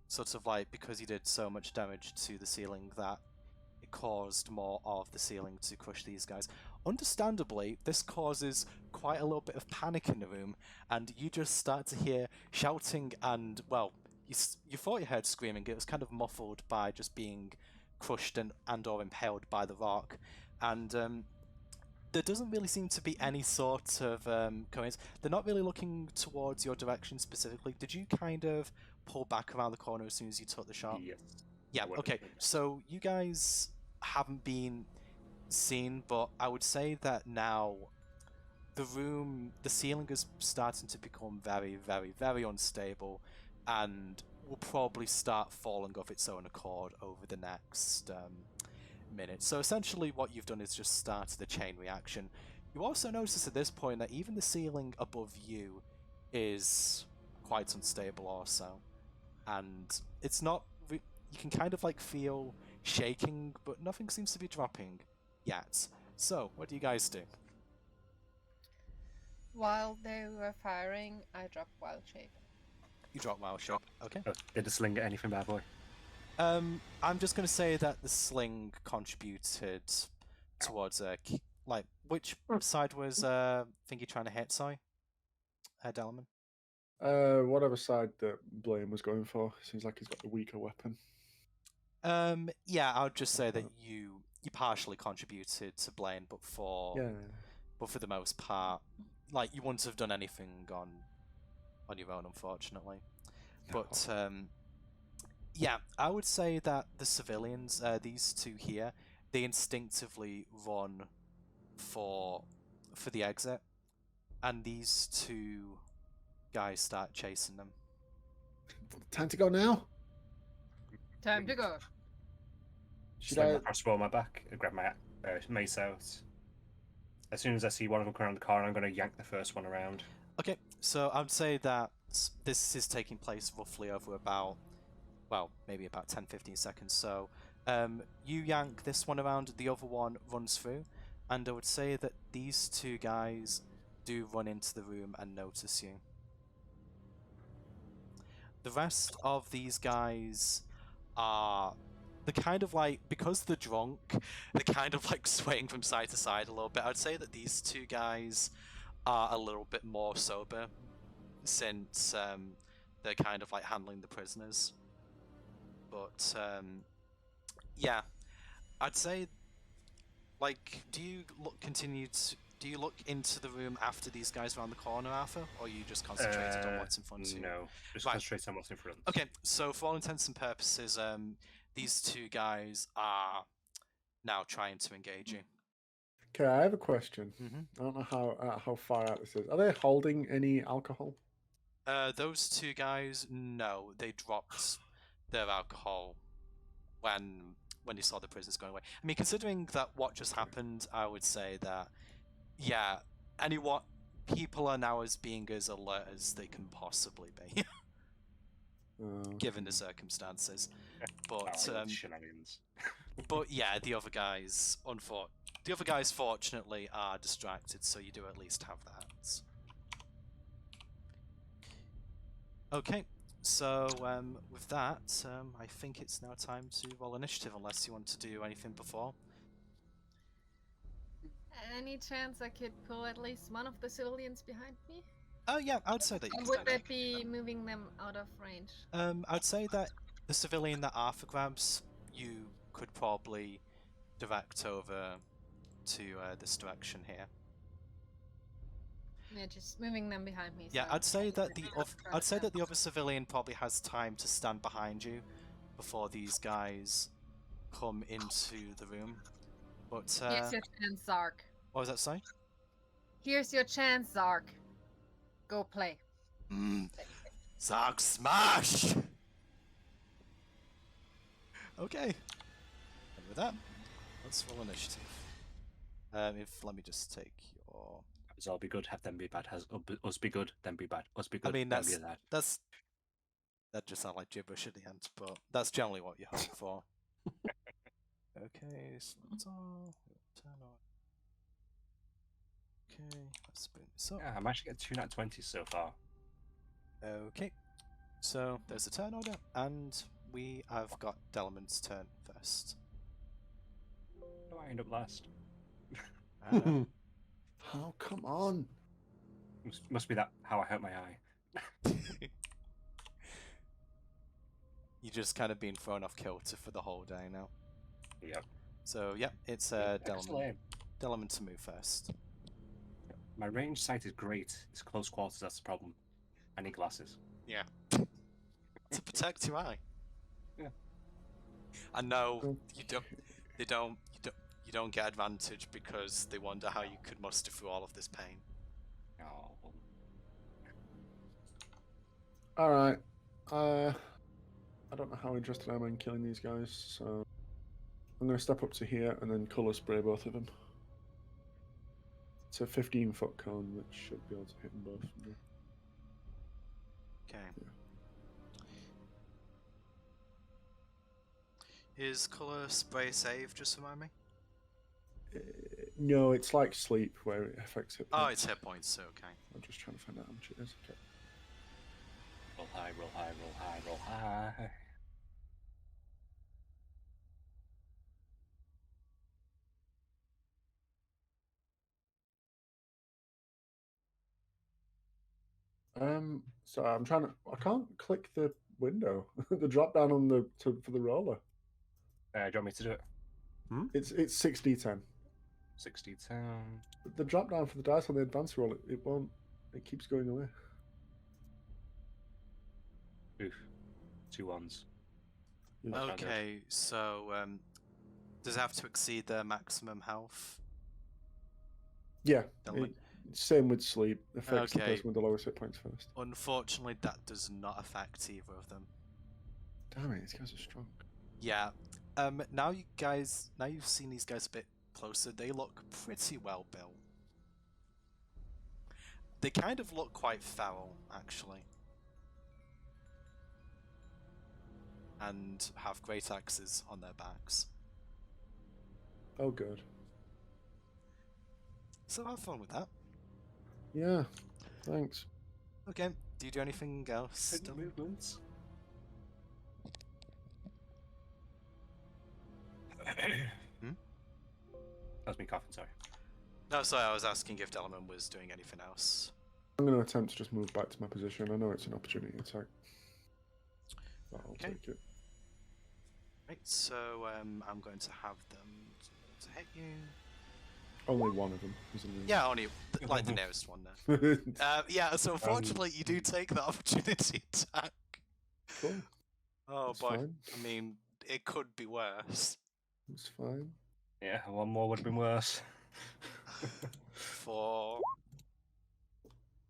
sort of like, because he did so much damage to the ceiling, that it caused more of the ceiling to crush these guys. Understandably, this causes quite a little bit of panic in the room, and you just start to hear shouting and, well, you thought you heard screaming. It was kind of muffled by just being crushed and or impaled by the rock. And there doesn't really seem to be any sort of coins. They're not really looking towards your direction specifically. Did you kind of pull back around the corner as soon as you took the shot? Yes. Yeah, What- okay. So you guys haven't been seen, but I would say that now the ceiling is starting to become very, very, very unstable, and will probably start falling of its own accord over the next minute. So essentially what you've done is just started the chain reaction. You also notice at this point that even the ceiling above you is quite unstable also. And it's not... you can kind of like feel shaking, but nothing seems to be dropping yet. So, what do you guys do? While they were firing, I dropped Wild Shape. You drop Wild Shape, okay. Oh, did the sling get anything, bad boy? I'm just going to say that the sling contributed towards like, which side was Thingy trying to hit, sorry? Delman? Whatever side that Blaine was going for. Seems like he's got the weaker weapon. Yeah, I would just say that you partially contributed to Blaine, but for the most part, like, you wouldn't have done anything on your own, unfortunately. No. But yeah, I would say that the civilians, these two here, they instinctively run for the exit, and these two guys start chasing them. Time to go now. Time to go. Should Sling I? my crossbow on my back and grab my mace out. As soon as I see one of them come around the car, I'm going to yank the first one around. Okay, so I'd say that this is taking place roughly over about, well, maybe about 10-15 seconds. So you yank this one around, the other one runs through, and I would say that these two guys do run into the room and notice you. The rest of these guys are... they're kind of like, because they're drunk, they're kind of like swaying from side to side a little bit. I'd say that these two guys are a little bit more sober, since they're kind of like handling the prisoners. But yeah, I'd say, like, do you look into the room after these guys around the corner, Arthur, or are you just concentrated on what's in front of you? No, just Right. concentrate on what's in front. Okay, so for all intents and purposes, these two guys are now trying to engage you. Okay, I have a question. Mm-hmm. I don't know how far out this is. Are they holding any alcohol? Those two guys, no, they dropped their alcohol when they saw the prisoners going away. I mean, considering that what just happened, I would say that, yeah, people are now being as alert as they can possibly be, given the circumstances. But Shenanigans. but yeah, the other guys fortunately are distracted, so you do at least have that. Okay, so with that, I think it's now time to roll initiative, unless you want to do anything before. Any chance I could pull at least one of the civilians behind me? Oh yeah, I would say that you Or can would do that be moving them out of range? I'd say that the civilian that Arthur grabs, you could probably direct over to this direction here. Yeah, just moving them behind me. Yeah, so I'd say that I the other civilian probably has time to stand behind you before these guys come into the room. But Here's your chance, Zark. what was that say? Here's your chance, Zark. Go play. Zark smash! Okay. And with that, let's roll initiative. Let me just take your... Has all be good, have them be bad. Has us be good, then be bad. Us be good, I mean, then be bad. that just sounds like gibberish at the end, but that's generally what you hope for. Okay, so that's all. Turn on. Okay, let's bring this up. Yeah, I'm actually getting 2 nat 20s so far. Okay, so there's the turn order, and we have got Delman's turn first. How do I end up last? Oh, come on. Must be that how I hurt my eye. You just kind of been thrown off kilter for the whole day now. Yep. So yeah, it's Excellent. Delman to move first. My range sight is great. It's close quarters, that's the problem. I need glasses. Yeah. To protect your eye. Yeah. I know you don't get advantage because they wonder how you could muster through all of this pain. Oh. All right. I don't know how interested I am in killing these guys, so I'm going to step up to here and then colour spray both of them. It's a 15-foot cone, which should be able to hit them both. From there. Okay. Yeah. Is colour spray save? Just remind me. No, it's like sleep where it affects hit points. Oh, it's hit points. So okay. I'm just trying to find out how much it is. Okay. Roll high, roll high, roll high, roll high. So I'm trying to. I can't click the window. The drop down on the for the roller. Do you want me to do it? It's 6d10. 60 10. The drop down for the dice on the advanced roll, it won't. It keeps going away. Oof. 2 ones. Yeah. That's not good. Okay. So does it have to exceed their maximum health? Yeah. Element. Same with sleep. Affects the Okay. person with the lowest hit points first. Unfortunately, that does not affect either of them. Damn it! These guys are strong. Yeah. Now you've seen these guys a bit closer. They look pretty well built. They kind of look quite feral, actually. And have great axes on their backs. Oh, good. So have fun with that. Yeah. Thanks. Okay. Do you do anything else? Hidden movements. That's me coughing, sorry. No, sorry, I was asking if Delman was doing anything else. I'm going to attempt to just move back to my position. I know it's an opportunity attack. But I'll Okay. take it. Right, so I'm going to have them to hit you. Only one of them is in the Yeah, only like the nearest one there. Yeah, so unfortunately you do take the opportunity attack. Cool. Oh That's boy, fine. I mean, it could be worse. It's fine. Yeah, one more would have been worse. For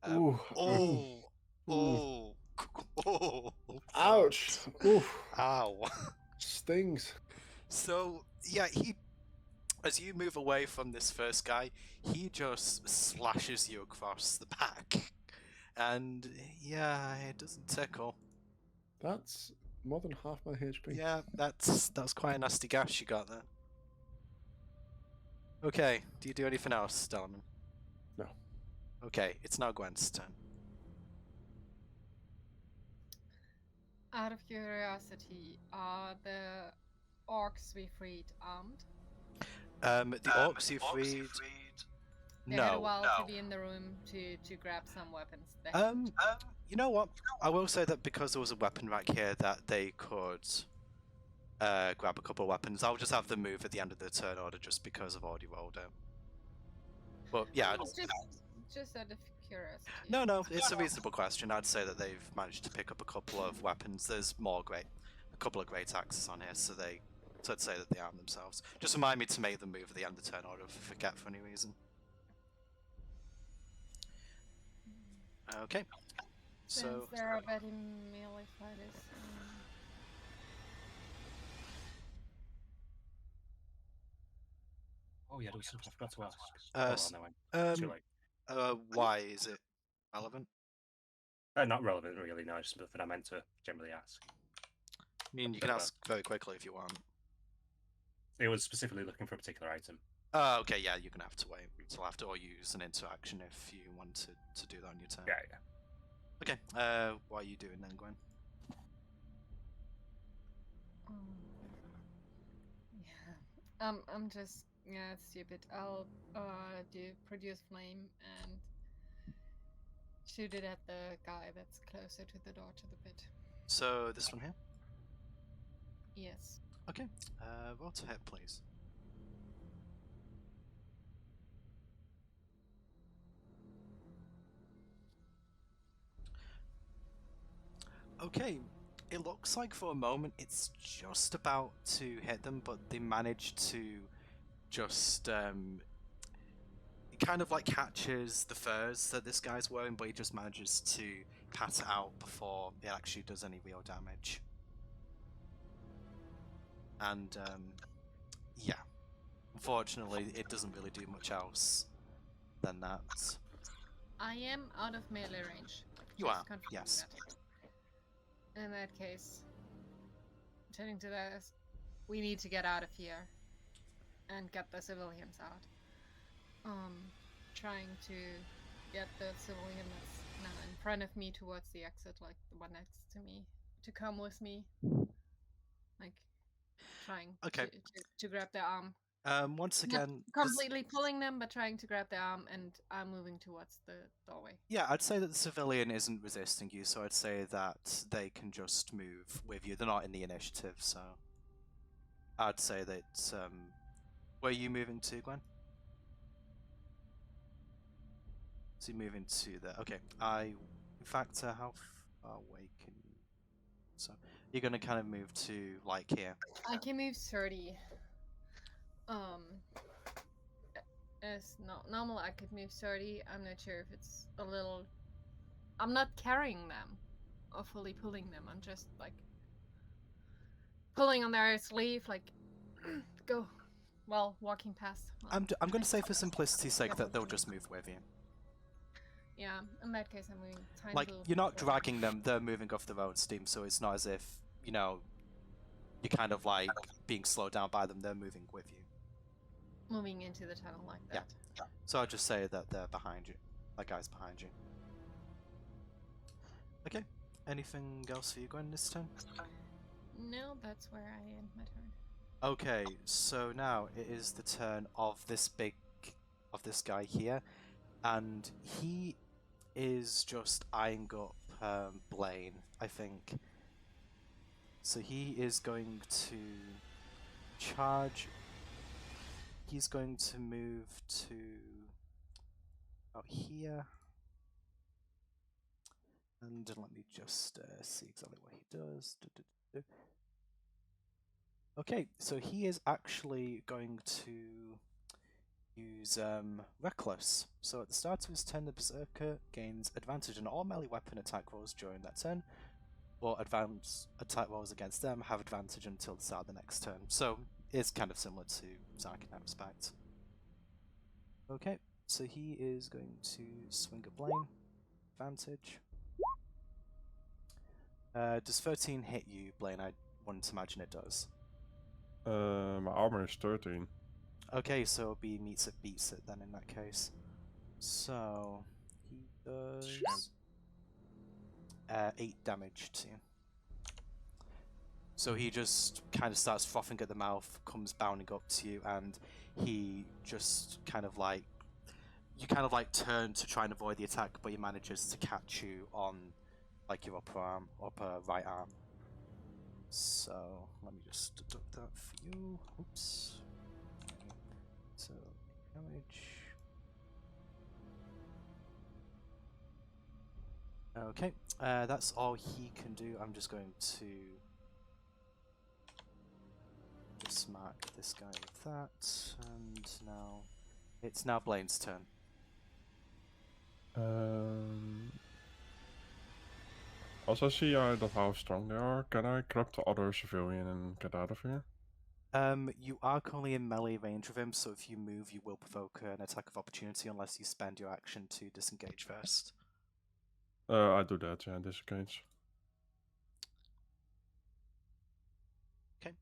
Ooh. oh, Ooh. oh, Ouch. Oof. ow. Stings. So yeah, as you move away from this first guy, he just slashes you across the back, and yeah, it doesn't tickle. That's more than half my HP. Yeah, that's quite a nasty gash you got there. Okay, do you do anything else, Delman? No. Okay, it's now Gwen's turn. Out of curiosity, are the orcs we freed armed? The orcs you freed. They had a No. while to be in the room to grab some weapons. They You know what? I will say that because there was a weapon rack here that they could grab a couple of weapons. I'll just have them move at the end of the turn order just because I've already rolled it. But yeah, just out of curiosity. no, it's a reasonable question. I'd say that they've managed to pick up a couple of weapons. There's a couple of great axes on here, so I'd say that they arm themselves. Just remind me to make them move at the end of the turn order if I forget for any reason. Okay. Since So there are better melee fighters. Oh yeah, there was something I forgot to ask. Oh, no, too late. why is it relevant? Not relevant, really. No, just something I meant to generally ask. I mean, you can ask very quickly if you want. It was specifically looking for a particular item. Okay, yeah, you're gonna have to wait until after, or use an interaction if you want to do that on your turn. Yeah, yeah. Okay, what are you doing then, Gwen? Yeah. I'm just stupid. I'll produce flame and shoot it at the guy that's closer to the door to the pit. So this one here. Yes. Okay. Roll to hit, please. Okay. It looks like for a moment it's just about to hit them, but they managed to just it kind of like catches the furs that this guy's wearing, but he just manages to pat it out before it actually does any real damage. And yeah, unfortunately, it doesn't really do much else than that. I am out of melee range. You Just are, confirming yes. that. In that case, turning to this, we need to get out of here and get the civilians out. Trying to get the civilian that's now in front of me towards the exit, like the one next to me, to come with me. Like, trying Okay. to grab their arm. Once Not again, completely pulling them, but trying to grab their arm, and I'm moving towards the doorway. yeah, I'd say that the civilian isn't resisting you, so I'd say that they can just move with you. They're not in the initiative, so I'd say that. Where are you moving to, Gwen? So you're moving to the. Okay, in fact, how far away can you? So you're gonna kind of move to like here. I can move 30. As normal, I could move 30. I'm not sure if it's a little. I'm not carrying them, or fully pulling them. I'm just like pulling on their sleeve, like go. While walking past. I'm gonna say for simplicity's sake that they'll just move with you. Yeah, in that case, I'm moving tiny Like little you're not forward. dragging them; they're moving off their own steam. So it's not as if you're kind of like being slowed down by them. They're moving with you. Moving into the tunnel like that. Yeah. So I'll just say that they're behind you. That guy's behind you. Okay. Anything else for you, Gwen, this turn? No, that's where I end my turn. Okay, so now it is the turn of this guy here, and he is just eyeing up Blaine, I think. So he is going to charge. He's going to move to out here. And let me just see exactly what he does. Okay, so he is actually going to use Reckless. So at the start of his turn, the Berserker gains advantage on all melee weapon attack rolls during that turn, or advanced attack rolls against them have advantage until the start of the next turn. So it's kind of similar to Zark in that respect. Okay, so he is going to swing at Blaine. Advantage. Does 13 hit you, Blaine? I wouldn't imagine it does. My armor is 13. Okay, so it'll be meets it, beats it then in that case. So he does 8 damage to you. So he just kind of starts frothing at the mouth, comes bounding up to you, and he just kind of like turn to try and avoid the attack, but he manages to catch you on like your upper right arm. So let me just deduct that for you. Oops. So damage. Okay, that's all he can do. I'm just going to just mark this guy with that, and now it's Blaine's turn. Als I see that how strong they are, can I grab the other civilian and get out of here? You are currently in melee range of him, so if you move, you will provoke an attack of opportunity unless you spend your action to disengage first. I do that, yeah, disengage. Okay.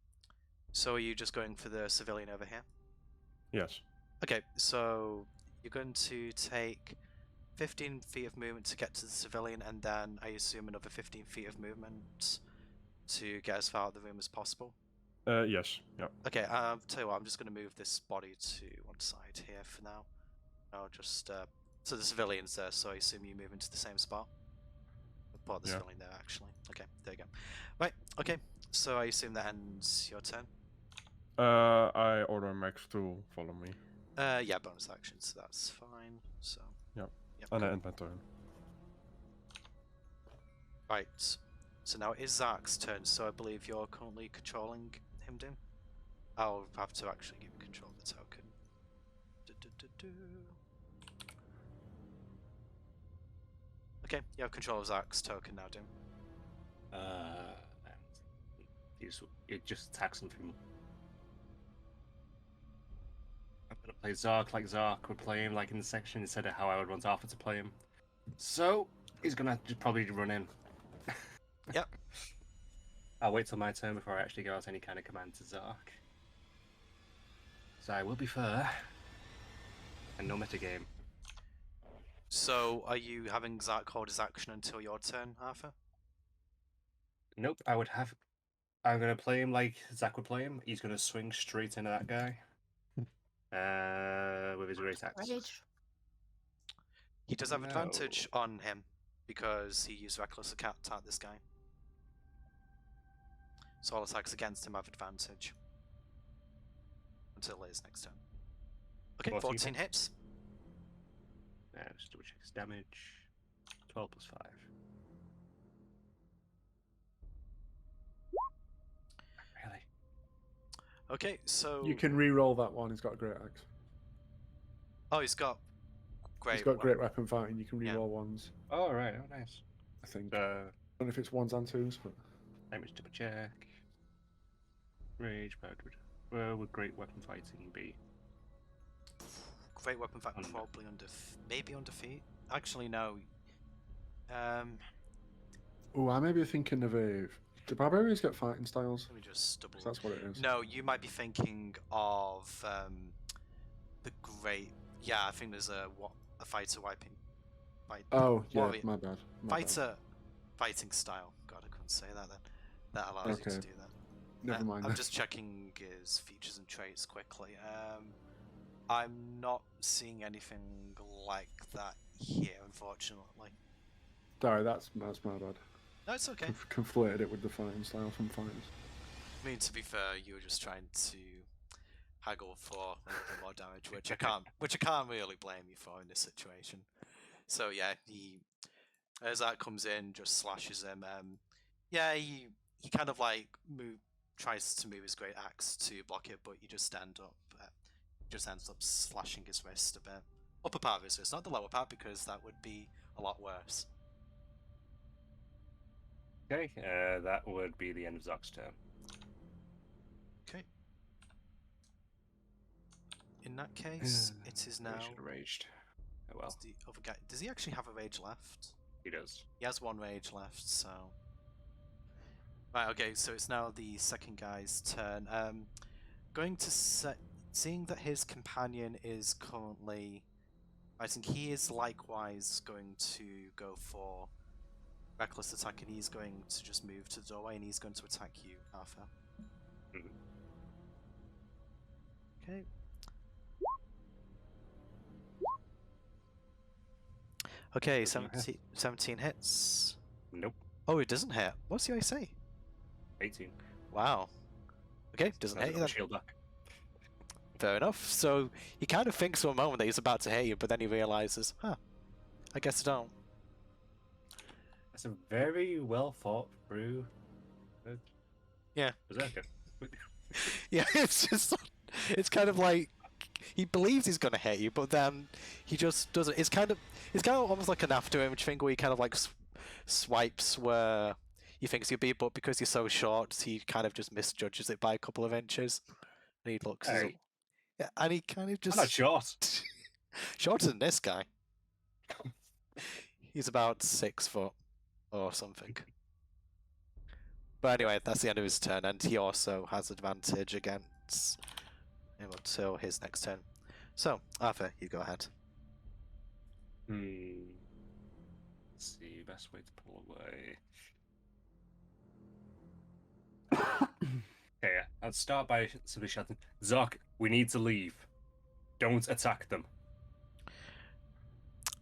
So are you just going for the civilian over here? Yes. Okay, so you're going to take 15 feet of movement to get to the civilian, and then I assume another 15 feet of movement to get as far out of the room as possible? Yes, yeah. Okay, I'll tell you what, I'm just going to move this body to one side here for now. I'll just, so the civilian's there, so I assume you move into the same spot? I'll put the civilian there, actually. Okay, there you go. Right, okay, so I assume that ends your turn? I order Max to follow me. Yeah, bonus action, so that's fine, so... Yep. Yep, And cool. I end my turn. Right, so now it is Zark's turn, so I believe you're currently controlling him, Doom? I'll have to actually give you control of the token. Okay, you have control of Zark's token now, Doom. And it just attacks them from. I'm gonna play Zark like Zark would play him, like in the section, instead of how I would want Arthur to play him. So he's gonna just probably run in. Yep. I'll wait till my turn before I actually go out any kind of command to Zark. So I will be fair. And no metagame. So, are you having Zark hold his action until your turn, Arthur? Nope, I would have. I'm gonna play him like Zach would play him. He's gonna swing straight into that guy. With his great axe. Rage. He does have No. advantage on him because he used Reckless to attack this guy. So all attacks against him have advantage until his next turn. Okay, 14 hits. Just double check his damage. 12 plus 5. Really? Okay, so You can re-roll that one. He's got a great axe. oh, he's got great. He's got great weapon fighting. You can re-roll ones. Oh, right. Oh, nice. I think. I don't know if it's ones and twos, but Damage double check. Rage, bad. Where would great weapon fighting be? Great weapon fight Under. probably under, maybe under feet. Actually, no. oh, I may be thinking of a. Do barbarians get fighting styles? Let me just double. 'Cause that's what it is. No, you might be thinking of the great. Yeah, I think there's a fighter wiping. Oh, yeah, warrior- my bad. fighter fighting style. God, I couldn't say that then. That allows you to Okay. do that. Never mind. I'm then. just checking his features and traits quickly. I'm not seeing anything like that here, unfortunately. Sorry, that's my bad. No, it's okay. Conflated it with the fighting style from fighters. I mean, to be fair, you were just trying to haggle for a little bit more damage, which I can't really blame you for in this situation. So yeah, as that comes in, just slashes him. Yeah, he kind of like tries to move his great axe to block it, but you just ends up slashing his wrist a bit. Upper part of his wrist, not the lower part, because that would be a lot worse. Okay, that would be the end of Zark's turn. Okay. In that case, it is now. He should have raged. Oh well, The other guy. Does he actually have a rage left? he does. He has one rage left, so. Right. Okay. So it's now the second guy's turn. Going to seeing that his companion is currently. I think he is likewise going to go for reckless attack, and he's going to just move to the doorway, and he's going to attack you, Arthur. Mhm. Okay. Okay, Doesn't hit. 17 hits. Nope. Oh, it doesn't hit. What's the AC? 18. Wow. Okay, doesn't hit you then. Shield back. Fair enough. So he kind of thinks for a moment that he's about to hit you, but then he realizes, huh, I guess I don't. That's a very well thought through. Yeah. Berserker. Yeah, it's kind of like he believes he's gonna hit you, but then he just doesn't. It's kind of almost like an after image thing where he kind of like swipes where he thinks you'll be, but because you're so short, he kind of just misjudges it by a couple of inches. And he looks, Hey. yeah, and he kind of just I'm not short. shorter than this guy. He's about 6 foot or something. But anyway, that's the end of his turn, and he also has advantage against him until his next turn. So, Arthur, you go ahead. Let's see, best way to pull away. Okay, I'll start by simply shouting, Zark, we need to leave. Don't attack them.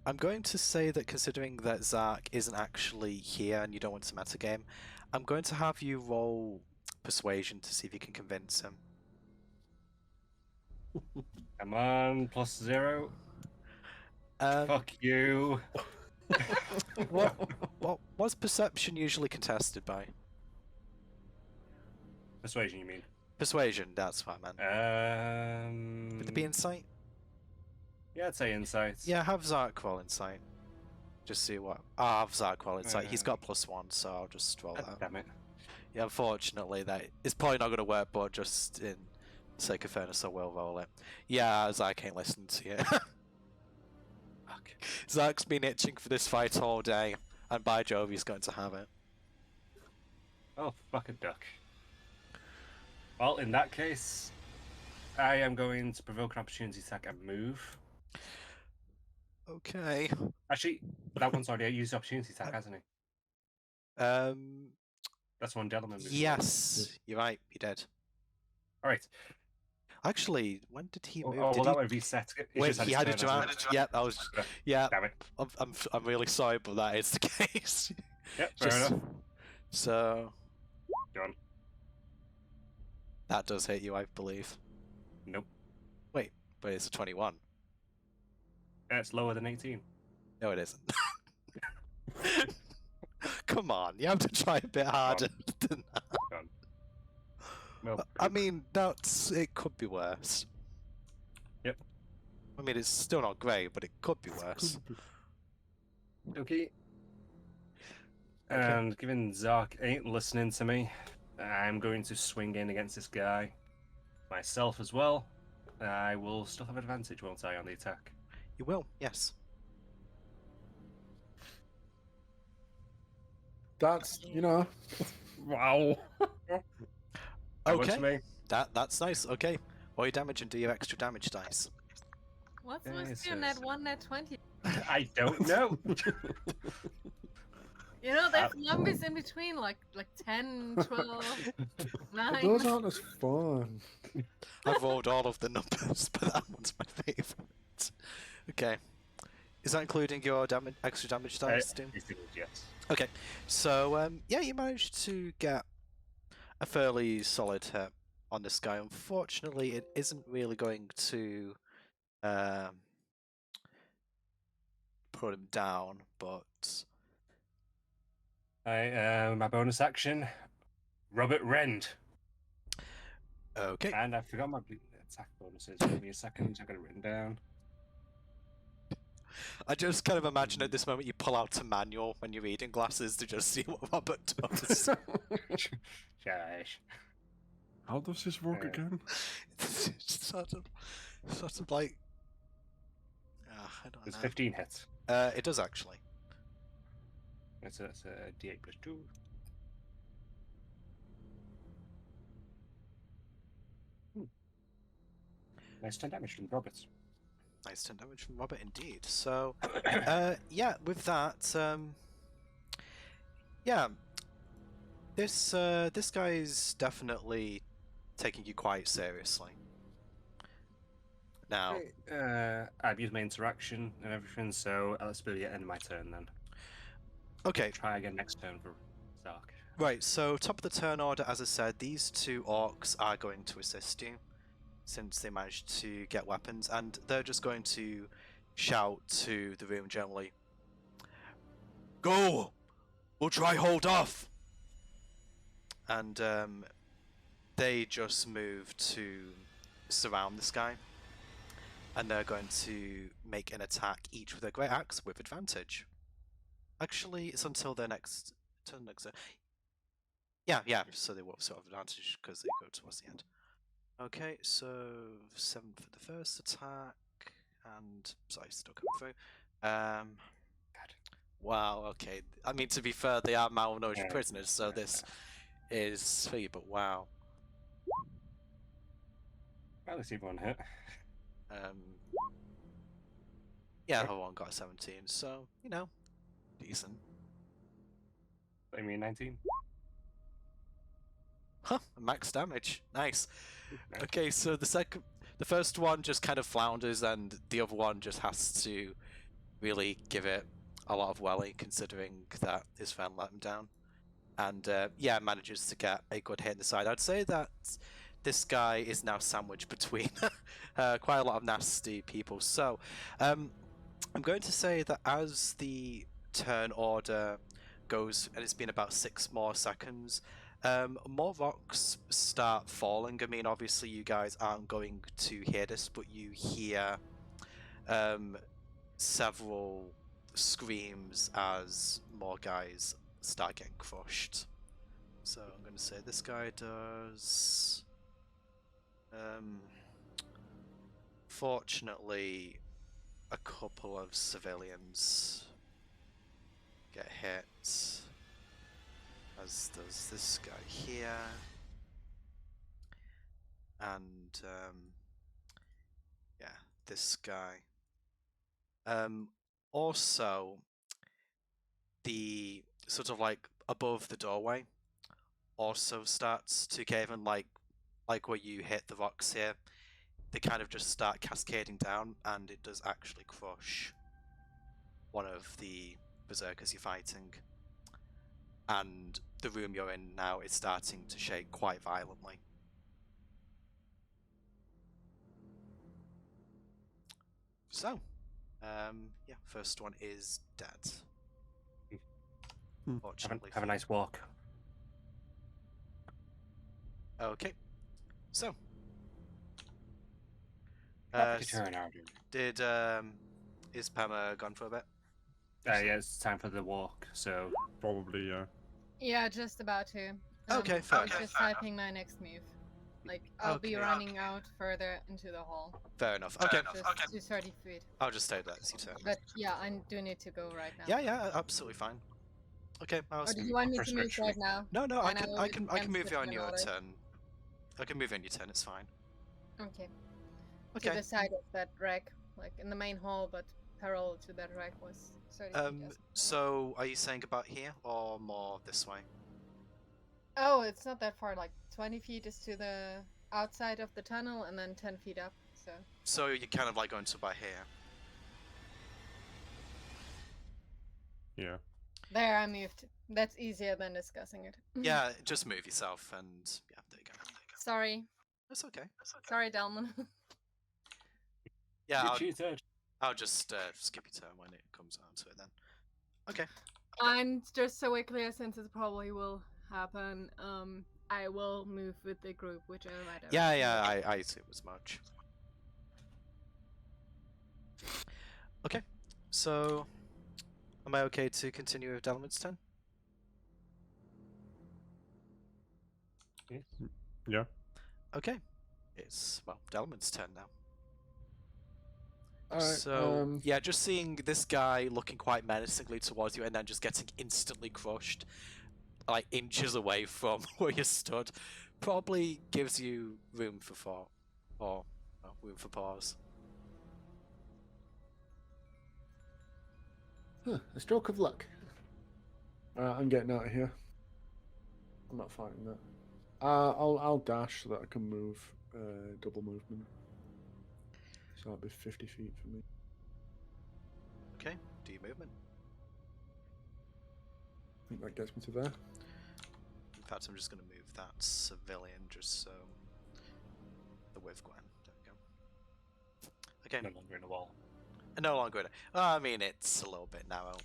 I'm going to say that considering that Zark isn't actually here and you don't want to metagame, I'm going to have you roll persuasion to see if you can convince him. Come on, +0. Um, Fuck you. what's perception usually contested by? Persuasion, you mean? Persuasion, that's what I meant. Would it be insight? Yeah, I'd say insight. Yeah, have Zark roll insight. Just see what. I'll have Zark roll insight. He's got +1, so I'll just roll that. Damn it. Yeah, unfortunately, that is probably not going to work, but just in sake of fairness, I will roll it. Yeah, Zach ain't listening to you. Fuck. Zach's been itching for this fight all day, and by Jove, he's going to have it. Oh, fuck a duck. Well, in that case, I am going to provoke an opportunity attack and move. Okay. Actually, that one's already used opportunity attack, hasn't he? That's one Delamain move. Yes, you're right. He did. All right. Actually, when did he move? Oh, Did well, he... that would reset. It's Wait, just he had a his turn, demand. hasn't it? Yeah, that was. Yeah, Damn it. I'm really sorry, but that is the case. Yep, fair enough. So Go on. that does hit you, I believe. Nope. Wait, but it's a 21. It's lower than 18. No, it isn't. Come on, you have to try a bit harder than that. Go on. Well, I mean, it could be worse. Yep. I mean, it's still not great, but it could be worse. Okay. And given Zark ain't listening to me, I'm going to swing in against this guy myself as well. I will still have advantage, won't I, on the attack? You will, yes. That's, you know. Wow. That works Okay, for me. that's nice. Okay, roll your damage and do your extra damage dice. What's Yeah, supposed it to be a says- net 1, net 20? I don't know. You know, there's numbers in between, like 10, 12, 9. Those aren't as fun. I've rolled all of the numbers, but that one's my favourite. Okay, is that including your extra damage dice, Tim? Yes. Okay, so yeah, you managed to get a fairly solid hit on this guy. Unfortunately, it isn't really going to put him down, but My bonus action, Robert Rend. okay. And I forgot my attack bonuses. Give me a second, I've got it written down. I just kind of imagine at this moment you pull out a manual when you're reading glasses to just see what Robert does. Shush. How does this work again? It's sort of like, I don't There's know. 15 hits. It does actually. That's a D8 plus 2. Nice 10 damage from Roberts. Nice 10 damage from Robert indeed. So, yeah, with that, yeah, this guy's definitely taking you quite seriously. Now, I've used my interaction and everything, so let's be the end of my turn then. okay, Try again next turn for Zark. right, so top of the turn order, as I said, these two orcs are going to assist you, since they managed to get weapons, and they're just going to shout to the room generally, "Go! We'll try hold off!" And they just move to surround this guy, and they're going to make an attack each with their great axe with advantage. Actually, it's until their next turn. Yeah, so they will still have advantage because they go towards the end. Okay, so 7 for the first attack, and sorry, still coming through. Wow, okay. I mean, to be fair, they are malnourished prisoners, so this is sweet, but wow. Well, let's see one hit. Yeah, the one got a 17, so, you know, decent. I mean 19. Huh, max damage. Nice. Nice. Okay, so the first one just kind of flounders, and the other one just has to really give it a lot of welly, considering that his friend let him down. And yeah, manages to get a good hit in the side. I'd say that this guy is now sandwiched between quite a lot of nasty people. So I'm going to say that as the turn order goes, and it's been about 6 more seconds, more rocks start falling. I mean, obviously you guys aren't going to hear this, but you hear several screams as more guys start getting crushed. So I'm going to say this guy does. Fortunately, a couple of civilians get hit, as does this guy here, and yeah, this guy. Also, the sort of like above the doorway also starts to cave in, like where you hit the rocks here. They kind of just start cascading down, and it does actually crush one of the berserkers you're fighting. And the room you're in now is starting to shake quite violently. So, yeah, first one is dead. Fortunately. Have a nice walk. Okay. So. Happy to turn out. Did is Pema gone for a bit? Yeah, it's time for the walk. So Probably, yeah. Yeah, just about to. Okay, I fair was enough. just typing my next move. Like, I'll be Okay. running out further into the hall. Fair enough. Okay. Just to 30 feet. I'll just stay there as you turn. But yeah, I do need to go right now. Yeah, absolutely fine. Okay, I'll Or do you want me to move Prescription. right now? No, I And can move you on switch your another. turn. I can move you on your turn. It's fine. Okay. To Okay. the side of that rack, like in the main hall, but parallel to that rack was 30 feet. as well. So are you saying about here or more this way? Oh, it's not that far. Like 20 feet is to the outside of the tunnel, and then 10 feet up. So you're kind of like going to about here. Yeah. There, I moved. That's easier than discussing it. Yeah, just move yourself and yeah, there you go. Sorry. That's okay. Sorry, Delman. Yeah, you cheated. I'll just skip your turn when it comes on to it then. Okay. And just so we're clear, since it probably will happen, I will move with the group, whichever matter. Yeah, I assume as much. Okay, so am I okay to continue with Delman's turn? Yeah. Okay, it's well Delman's turn now. Alright, So yeah, just seeing this guy looking quite menacingly towards you and then just getting instantly crushed, like inches away from where you stood, probably gives you room for thought, or well, room for pause. A stroke of luck. I'm getting out of here. I'm not fighting that. I'll dash so that I can move double movement. So that'll be 50 feet for me. Okay, do your movement. I think that gets me to there. In fact, I'm just going to move that civilian just so the with Gwen. There we go. Okay, No longer in the wall. no longer. I mean, it's a little bit narrow.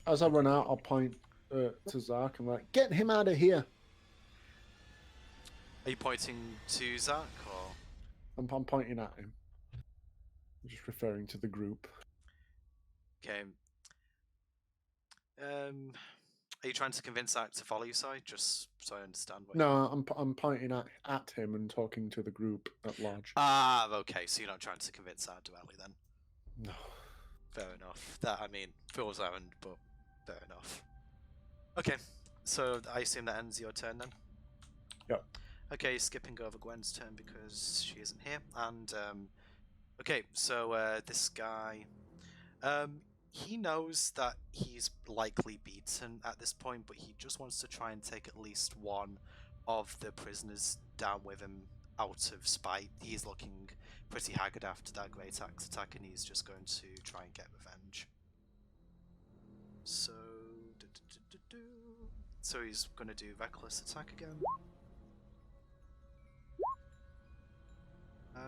As I run out, I'll point to Zark and like, get him out of here. Are you pointing to Zach or? I'm pointing at him. I'm just referring to the group. Okay. Are you trying to convince Zach to follow you, sorry? Just so I understand what. No, I'm pointing at him and talking to the group at large. Ah, okay. So you're not trying to convince Zach directly then. No. Fair enough. That I mean, fool's errand, but fair enough. Okay. So I assume that ends your turn then. Yep. Okay, skipping over Gwen's turn because she isn't here, and okay, so this guy, he knows that he's likely beaten at this point, but he just wants to try and take at least one of the prisoners down with him out of spite. He's looking pretty haggard after that great axe attack, and he's just going to try and get revenge. So, so he's going to do reckless attack again.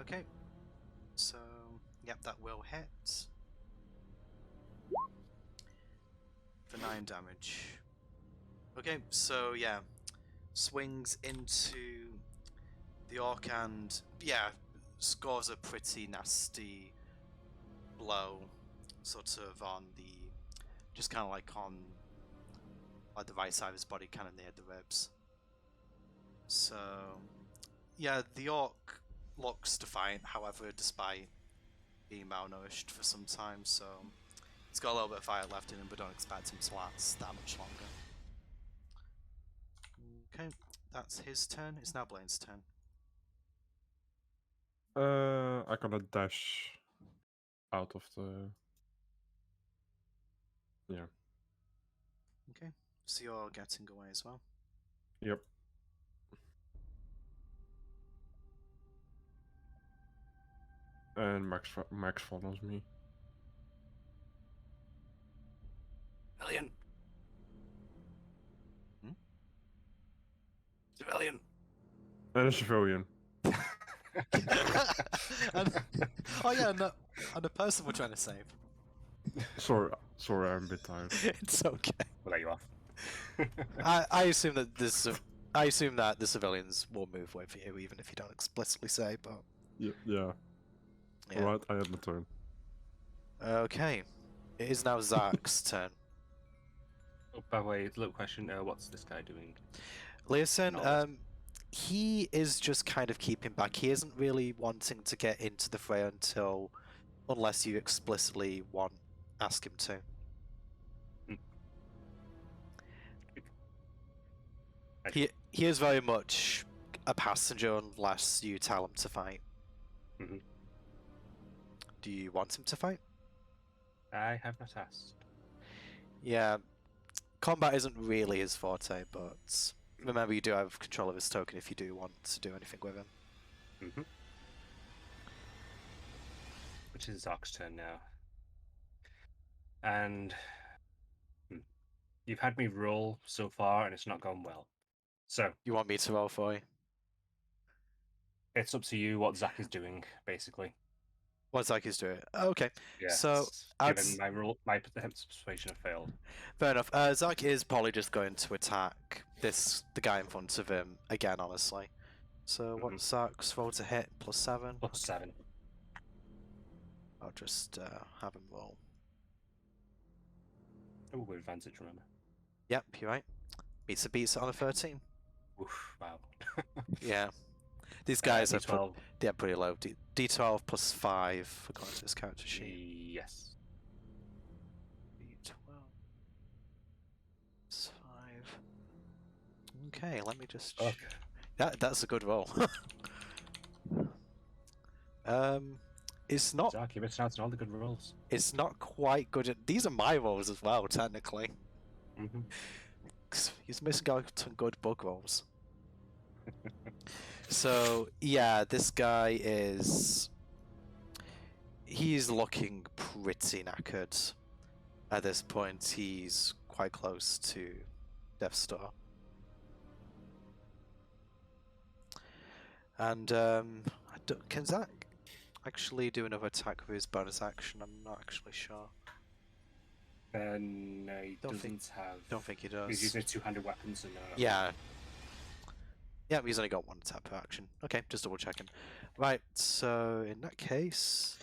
Okay, so yep, that will hit for 9 damage. Okay, so yeah, swings into the orc and yeah, scores a pretty nasty blow, sort of on the, just kind of like on like the right side of his body, kind of near the ribs. So, yeah, the orc looks defiant, however, despite being malnourished for some time, so he's got a little bit of fire left in him, but don't expect him to last that much longer. Okay, that's his turn. It's now Blaine's turn. I gotta dash out of the. Yeah. Okay, so you're getting away as well. Yep. And Max follows me. Civilian. Hmm? Civilian. And a civilian. and, oh yeah, and the person we're trying to save. Sorry, I'm a bit tired. It's okay. We'll let you off. I assume that the civilians will move with you, even if you don't explicitly say. But Yeah. yeah. Alright, I had my turn. Okay, it is now Zark's turn. Oh, by the way, a little question. What's this guy doing? Listen, No. he is just kind of keeping back. He isn't really wanting to get into the fray unless you explicitly ask him to. He is very much a passenger unless you tell him to fight. Mhm. Do you want him to fight? I have not asked. Yeah, combat isn't really his forte, but remember you do have control of his token if you do want to do anything with him. Mm-hmm. Which is Zark's turn now. And you've had me roll so far, and it's not gone well. So You want me to roll for you? it's up to you what Zach is doing, basically. What Zach is doing? Okay, Yeah. So, I'd given my attempts of persuasion have failed. fair enough. Zach is probably just going to attack the guy in front of him again, honestly. So what's Zach's roll to hit? +7? +7. I'll just have him roll. Oh, with advantage, remember. Yep, you're right. Beats it on a 13. Oof, wow. Yeah. These guys are D12. they're pretty low. D12 +5 according to this character sheet. Yes. D12 +5. Okay, let me just. Okay. That's a good roll. It's not. Zach, you're missing out on all the good rolls. It's not quite good. These are my rolls as well, technically. Mm-hmm. He's missing out some good bug rolls. So yeah, this guy he's looking pretty knackered. At this point, he's quite close to Death's Door. And can Zach actually do another attack with his bonus action? I'm not actually sure. No, he Don't don't think he He's does. using two-handed weapons and Yeah. Yeah, he's only got one attack per action. Okay, just double checking. Right, so in that case,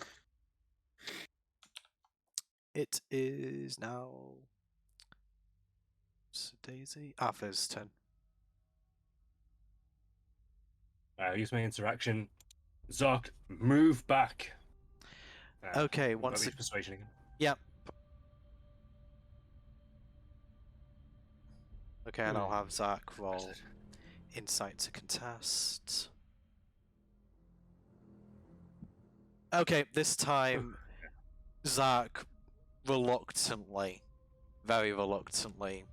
it is now Daisy Arthur's turn. use my interaction. Zark, move back. Okay, got once me it, persuasion again. Yep. Okay, and I'll have Zach roll insight to contest. Okay, this time Zach reluctantly, very reluctantly,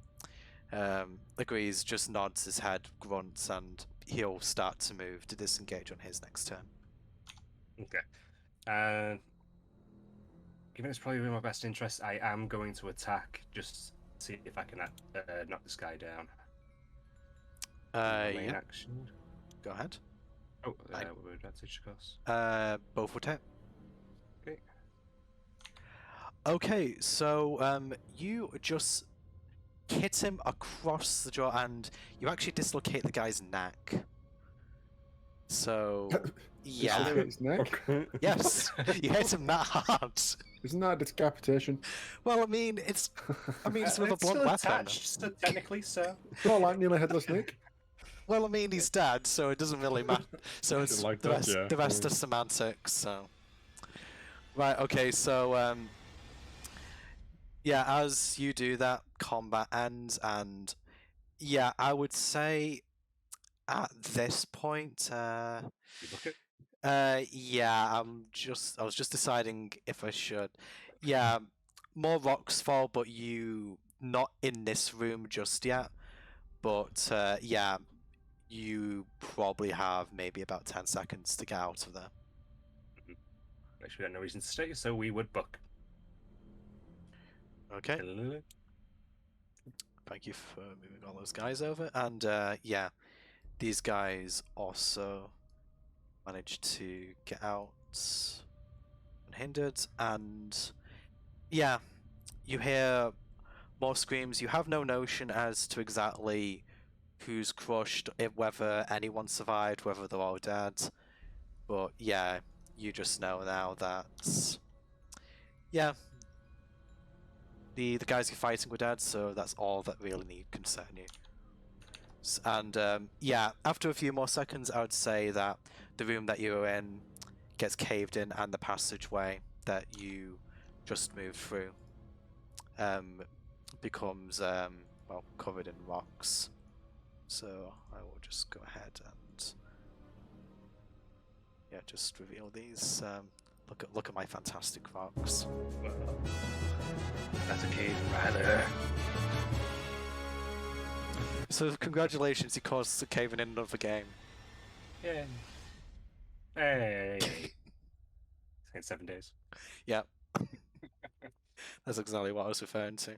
agrees, just nods his head, grunts, and he'll start to move to disengage on his next turn. Okay. Given it's probably in my best interest, I am going to attack. Just see if I can knock this guy down. Main Yeah, action. go ahead. Oh, with advantage, of course. Both would hit. Okay. Okay, so you just hit him across the jaw, and you actually dislocate the guy's neck. So, yeah, Dislocate his neck? Okay. yes, you hit him that hard. Isn't that a decapitation? Well, I mean, it's with a It's blunt still weapon. attached, so technically, so. It's not like nearly headless Nick. Well, I mean, he's dead, so it doesn't really matter. So If you it's like the that, rest. yeah. The rest is semantics. So, right. Okay. So, yeah. As you do that, combat ends, and yeah, I would say at this point, You book it. yeah, I was just deciding if I should. Yeah, more rocks fall, but you not in this room just yet. But yeah, you probably have maybe about 10 seconds to get out of there. Actually, we had no reason to stay, so we would book. Okay, Hello. thank you for moving all those guys over. And yeah, these guys also managed to get out unhindered. And yeah, you hear more screams. You have no notion as to exactly who's crushed, whether anyone survived, whether they're all dead. But yeah, you just know now that yeah, the guys you're fighting were dead, so that's all that really need concern you. And yeah, after a few more seconds, I would say that the room that you were in gets caved in, and the passageway that you just moved through becomes well, covered in rocks. So I will just go ahead and yeah, just reveal these. Look at my fantastic rocks. Well, that's a cave right there. So congratulations, you caused a caving in another game. Yeah. Hey. It's in 7 days. Yeah. That's exactly what I was referring to.